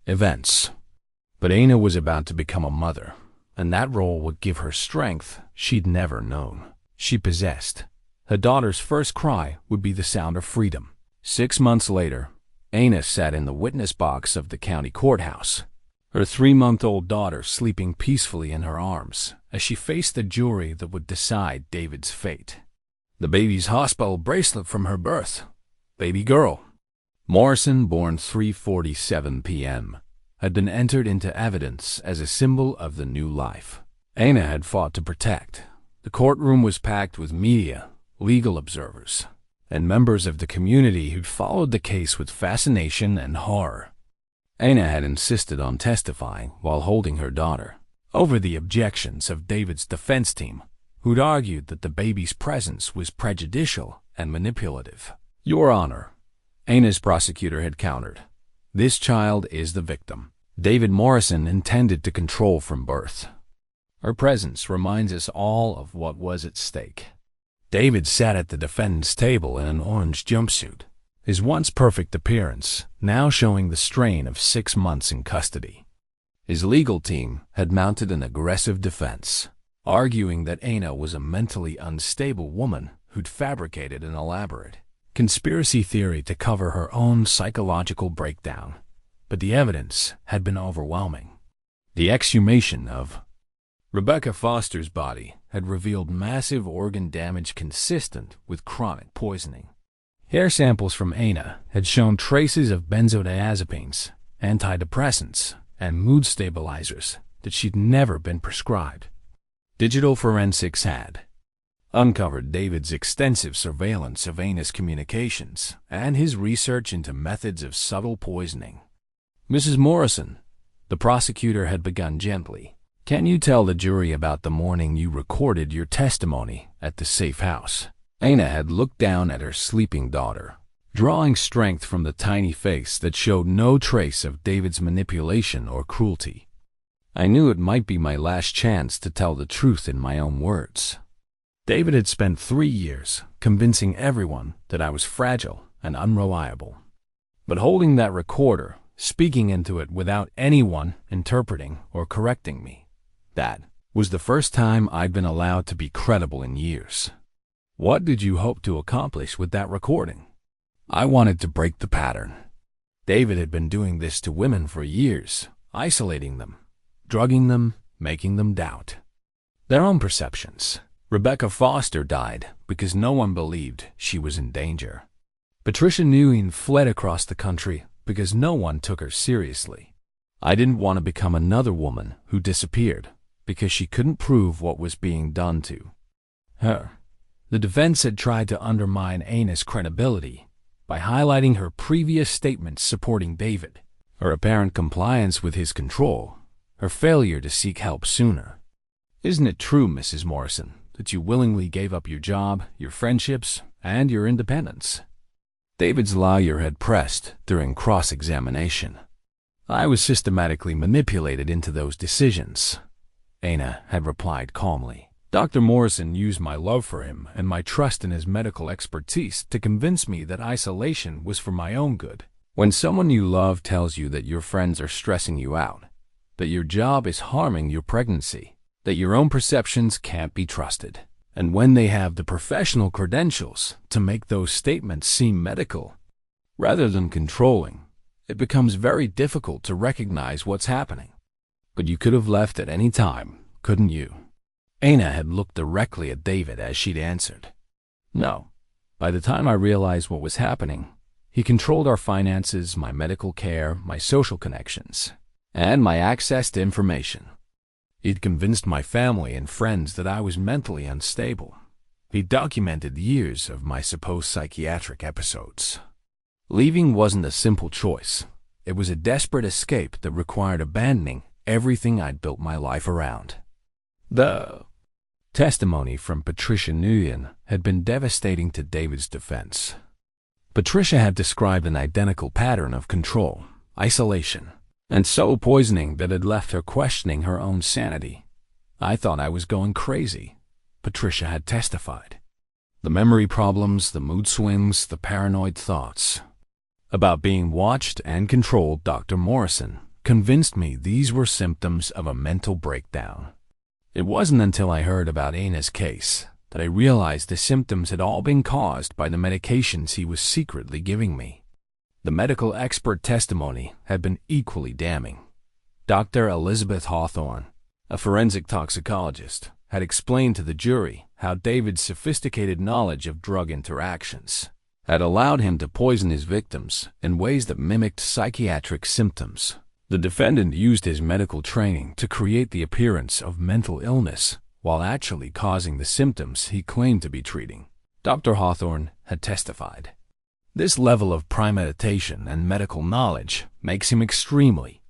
events. But Anna was about to become a mother, and that role would give her strength she'd never known she possessed. Her daughter's first cry would be the sound of freedom. 6 months later, Anna sat in the witness box of the county courthouse, her 3-month-old daughter sleeping peacefully in her arms as she faced the jury that would decide David's fate. The baby's hospital bracelet from her birth, baby girl, Morrison, born 3:47 p.m., had been entered into evidence as a symbol of the new life Anna had fought to protect. The courtroom was packed with media, legal observers, and members of the community who'd followed the case with fascination and horror. Anna had insisted on testifying while holding her daughter, over the objections of David's defense team, who'd argued that the baby's presence was prejudicial and manipulative. "Your Honor," Anna's prosecutor had countered, "this child is the victim. David Morrison intended to control from birth. Her presence reminds us all of what was at stake." David sat at the defendant's table in an orange jumpsuit, his once perfect appearance now showing the strain of 6 months in custody. His legal team had mounted an aggressive defense, arguing that Anna was a mentally unstable woman who'd fabricated an elaborate conspiracy theory to cover her own psychological breakdown. But the evidence had been overwhelming. The exhumation of Rebecca Foster's body had revealed massive organ damage consistent with chronic poisoning. Hair samples from Anna had shown traces of benzodiazepines, antidepressants, and mood stabilizers that she'd never been prescribed. Digital forensics had uncovered David's extensive surveillance of Anna's communications and his research into methods of subtle poisoning. "Mrs. Morrison," the prosecutor had begun gently, "can you tell the jury about the morning you recorded your testimony at the safe house?" Anna had looked down at her sleeping daughter, drawing strength from the tiny face that showed no trace of David's manipulation or cruelty. "I knew it might be my last chance to tell the truth in my own words. David had spent 3 years convincing everyone that I was fragile and unreliable. But holding that recorder, speaking into it without anyone interpreting or correcting me, that was the first time I'd been allowed to be credible in years. What did you hope to accomplish with that recording?" "I wanted to break the pattern. David had been doing this to women for years, isolating them, drugging them, making them doubt their own perceptions. Rebecca Foster died because no one believed she was in danger. Patricia Nguyen fled across the country because no one took her seriously. I didn't want to become another woman who disappeared because she couldn't prove what was being done to her." The defense had tried to undermine Anna's credibility, by highlighting her previous statements supporting David, her apparent compliance with his control, her failure to seek help sooner. "Isn't it true, Mrs. Morrison, that you willingly gave up your job, your friendships, and your independence?" David's lawyer had pressed during cross-examination. "I was systematically manipulated into those decisions," Ana had replied calmly. "Dr. Morrison used my love for him and my trust in his medical expertise to convince me that isolation was for my own good. When someone you love tells you that your friends are stressing you out, that your job is harming your pregnancy, that your own perceptions can't be trusted, and when they have the professional credentials to make those statements seem medical rather than controlling, it becomes very difficult to recognize what's happening. But you could have left at any time, couldn't you?" Ana had looked directly at David as she'd answered. "No. By the time I realized what was happening, he controlled our finances, my medical care, my social connections, and my access to information. He'd convinced my family and friends that I was mentally unstable. He documented years of my supposed psychiatric episodes. Leaving wasn't a simple choice. It was a desperate escape that required abandoning everything I'd built my life around." The testimony from Patricia Nguyen had been devastating to David's defense. Patricia had described an identical pattern of control, isolation, and so poisoning that it left her questioning her own sanity. "I thought I was going crazy," Patricia had testified. "The memory problems, the mood swings, the paranoid thoughts about being watched and controlled, Dr. Morrison convinced me these were symptoms of a mental breakdown. It wasn't until I heard about Ana's case that I realized the symptoms had all been caused by the medications he was secretly giving me." The medical expert testimony had been equally damning. Dr. Elizabeth Hawthorne, a forensic toxicologist, had explained to the jury how David's sophisticated knowledge of drug interactions had allowed him to poison his victims in ways that mimicked psychiatric symptoms. The defendant used his medical training to create the appearance of mental illness while actually causing the symptoms he claimed to be treating, Dr. Hawthorne had testified. "This level of premeditation and medical knowledge makes him extremely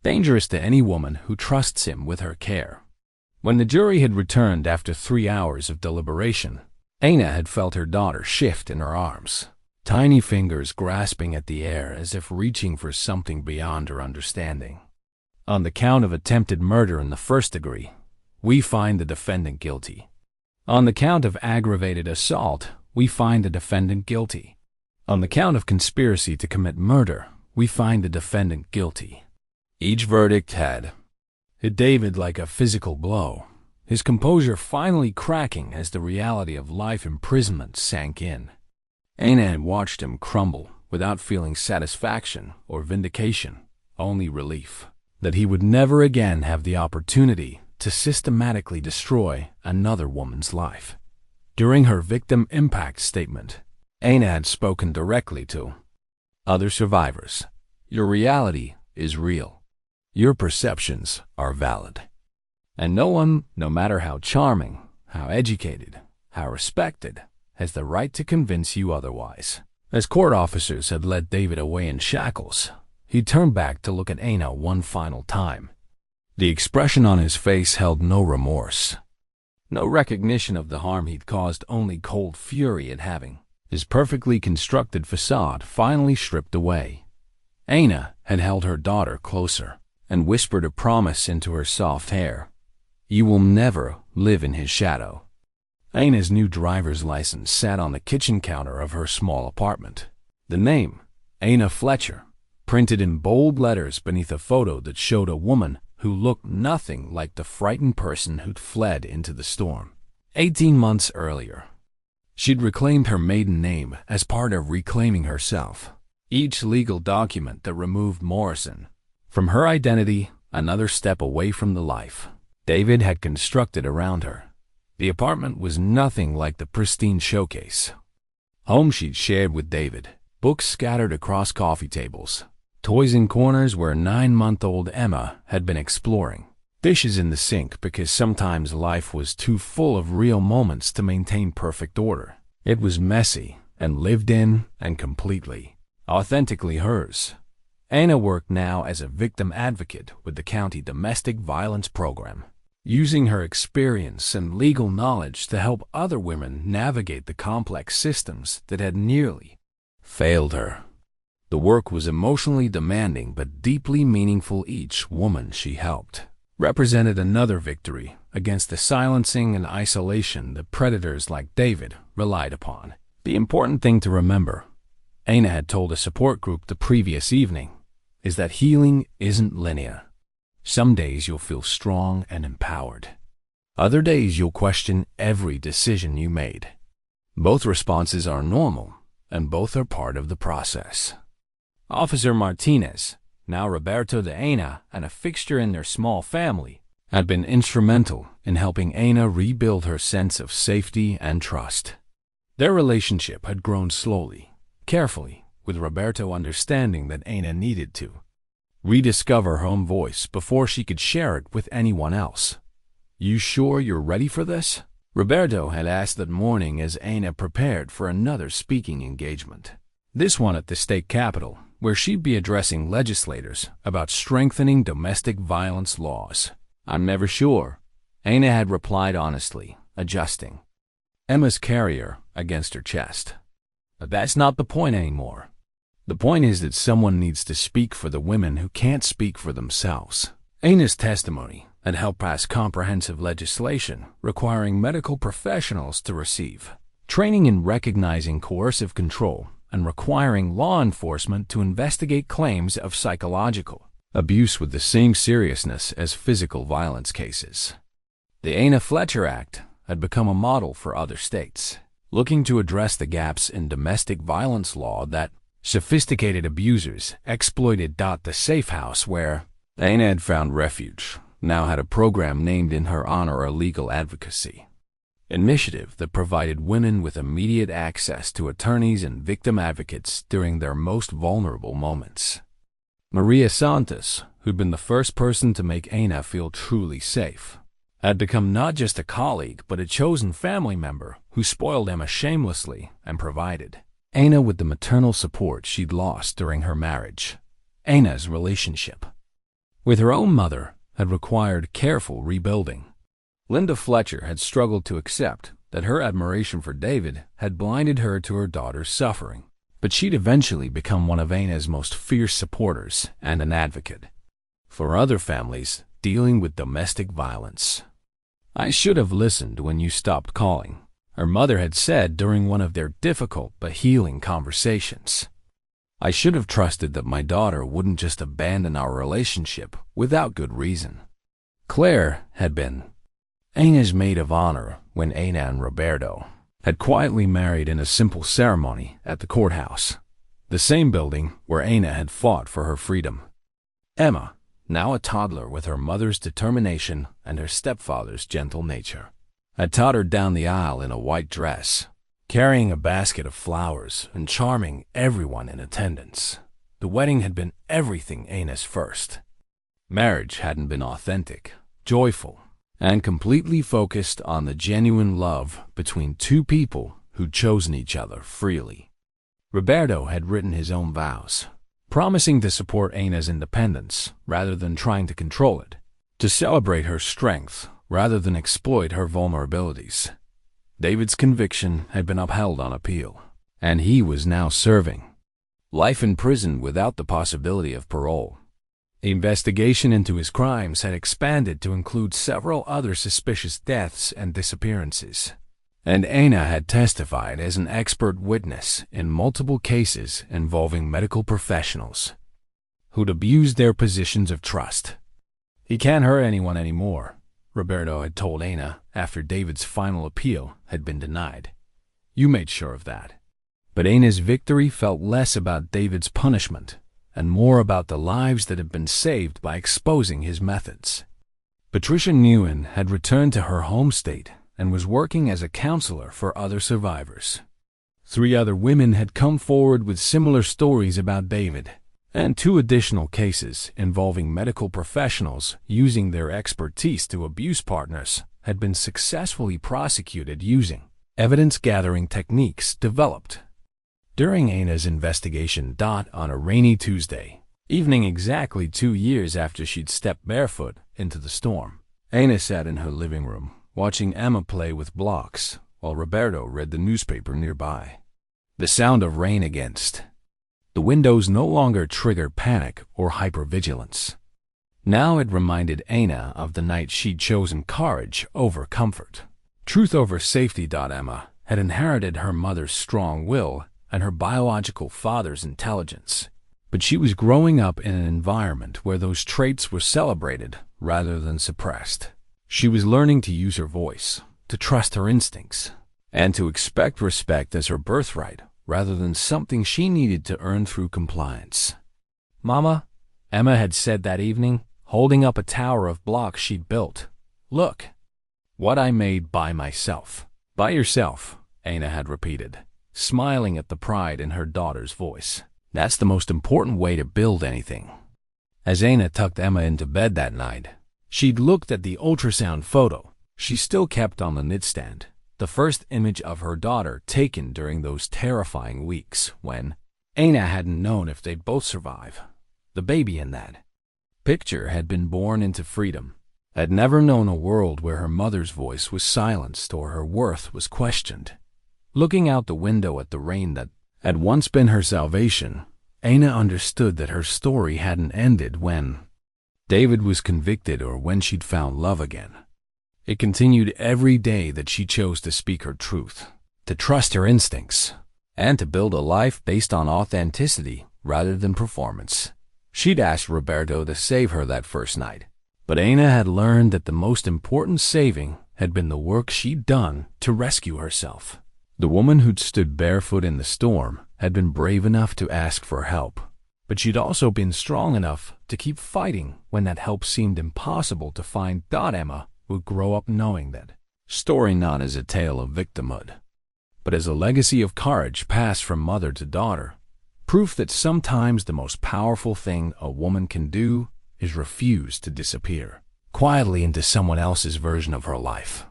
dangerous to any woman who trusts him with her care." When the jury had returned after 3 hours of deliberation, Ana had felt her daughter shift in her arms, tiny fingers grasping at the air as if reaching for something beyond her understanding. "On the count of attempted murder in the first degree, we find the defendant guilty. On the count of aggravated assault, we find the defendant guilty. On the count of conspiracy to commit murder, we find the defendant guilty." Each verdict had hit David like a physical blow, his composure finally cracking as the reality of life imprisonment sank in. Ana had watched him crumble without feeling satisfaction or vindication, only relief that he would never again have the opportunity to systematically destroy another woman's life. During her victim impact statement, Ana had spoken directly to other survivors. "Your reality is real. Your perceptions are valid. And no one, no matter how charming, how educated, how respected, has the right to convince you otherwise." As court officers had led David away in shackles, he turned back to look at Ana one final time. The expression on his face held no remorse, no recognition of the harm he'd caused, only cold fury at having his perfectly constructed facade finally stripped away. Ana had held her daughter closer and whispered a promise into her soft hair. "You will never live in his shadow." Ana's new driver's license sat on the kitchen counter of her small apartment. The name, Ana Fletcher, printed in bold letters beneath a photo that showed a woman who looked nothing like the frightened person who'd fled into the storm 18 months earlier. She'd reclaimed her maiden name as part of reclaiming herself, each legal document that removed Morrison from her identity another step away from the life David had constructed around her. The apartment was nothing like the pristine showcase home she'd shared with David, books scattered across coffee tables, toys in corners where 9-month-old Emma had been exploring, dishes in the sink because sometimes life was too full of real moments to maintain perfect order. It was messy and lived in and completely, authentically hers. Aina worked now as a victim advocate with the county domestic violence program, using her experience and legal knowledge to help other women navigate the complex systems that had nearly failed her. The work was emotionally demanding but deeply meaningful. Each woman she helped represented another victory against the silencing and isolation that predators like David relied upon. The important thing to remember, Aina had told a support group the previous evening, is that healing isn't linear. Some days you'll feel strong and empowered. Other days you'll question every decision you made. Both responses are normal, and both are part of the process. Officer Martinez, now Roberto de Aina and a fixture in their small family, had been instrumental in helping Aina rebuild her sense of safety and trust. Their relationship had grown slowly, carefully, with Roberto understanding that Aina needed to rediscover her own voice before she could share it with anyone else. "You sure you're ready for this?" Roberto had asked that morning as Aina prepared for another speaking engagement. This one at the state capitol, where she'd be addressing legislators about strengthening domestic violence laws. "I'm never sure," Aina had replied honestly, adjusting Emma's carrier against her chest. "But that's not the point anymore. The point is that someone needs to speak for the women who can't speak for themselves." Aina's testimony had helped pass comprehensive legislation requiring medical professionals to receive training in recognizing coercive control and requiring law enforcement to investigate claims of psychological abuse with the same seriousness as physical violence cases. The Aina Fletcher Act had become a model for other states, looking to address the gaps in domestic violence law that sophisticated abusers exploited. The safe house where Aina had found refuge now had a program named in her honor, a legal advocacy initiative that provided women with immediate access to attorneys and victim advocates during their most vulnerable moments. Maria Santos, who'd been the first person to make Aina feel truly safe, had become not just a colleague but a chosen family member who spoiled Emma shamelessly and provided Aina with the maternal support she'd lost during her marriage. Aina's relationship with her own mother had required careful rebuilding. Linda Fletcher had struggled to accept that her admiration for David had blinded her to her daughter's suffering, but she'd eventually become one of Aina's most fierce supporters and an advocate for other families dealing with domestic violence. "I should have listened when you stopped calling," her mother had said during one of their difficult but healing conversations. "I should have trusted that my daughter wouldn't just abandon our relationship without good reason." Claire had been Aina's maid of honor when Aina and Roberto had quietly married in a simple ceremony at the courthouse, the same building where Aina had fought for her freedom. Emma, now a toddler with her mother's determination and her stepfather's gentle nature, had tottered down the aisle in a white dress, carrying a basket of flowers and charming everyone in attendance. The wedding had been everything Aina's first. Marriage hadn't been authentic, joyful, and completely focused on the genuine love between two people who'd chosen each other freely. Roberto had written his own vows, promising to support Aina's independence rather than trying to control it, to celebrate her strength rather than exploit her vulnerabilities. David's conviction had been upheld on appeal, and he was now serving life in prison without the possibility of parole. The investigation into his crimes had expanded to include several other suspicious deaths and disappearances, and Aina had testified as an expert witness in multiple cases involving medical professionals who'd abused their positions of trust. "He can't hurt anyone anymore," Roberto had told Aina after David's final appeal had been denied. "You made sure of that." But Aina's victory felt less about David's punishment and more about the lives that had been saved by exposing his methods. Patricia Nguyen had returned to her home state and was working as a counselor for other survivors. 3 other women had come forward with similar stories about David, and 2 additional cases involving medical professionals using their expertise to abuse partners had been successfully prosecuted using evidence-gathering techniques developed During Anna's investigation, on a rainy Tuesday evening exactly 2 years after she'd stepped barefoot into the storm, Anna sat in her living room, watching Emma play with blocks, while Roberto read the newspaper nearby. The sound of rain against the windows no longer triggered panic or hypervigilance. Now it reminded Anna of the night she'd chosen courage over comfort, truth over safety. Emma had inherited her mother's strong will and her biological father's intelligence, but she was growing up in an environment where those traits were celebrated rather than suppressed. She was learning to use her voice, to trust her instincts, and to expect respect as her birthright rather than something she needed to earn through compliance. "Mama," Emma had said that evening, holding up a tower of blocks she'd built, "look what I made by myself." "By yourself," Anna had repeated, smiling at the pride in her daughter's voice. "That's the most important way to build anything." As Anna tucked Emma into bed that night, she'd looked at the ultrasound photo she still kept on the nightstand, the first image of her daughter taken during those terrifying weeks when Anna hadn't known if they'd both survive. The baby in that picture had been born into freedom, had never known a world where her mother's voice was silenced or her worth was questioned. Looking out the window at the rain that had once been her salvation, Anna understood that her story hadn't ended when David was convicted or when she'd found love again. It continued every day that she chose to speak her truth, to trust her instincts, and to build a life based on authenticity rather than performance. She'd asked Roberto to save her that first night, but Anna had learned that the most important saving had been the work she'd done to rescue herself. The woman who'd stood barefoot in the storm had been brave enough to ask for help, but she'd also been strong enough to keep fighting when that help seemed impossible to find. Emma would grow up knowing that story not as a tale of victimhood, but as a legacy of courage passed from mother to daughter, proof that sometimes the most powerful thing a woman can do is refuse to disappear quietly into someone else's version of her life.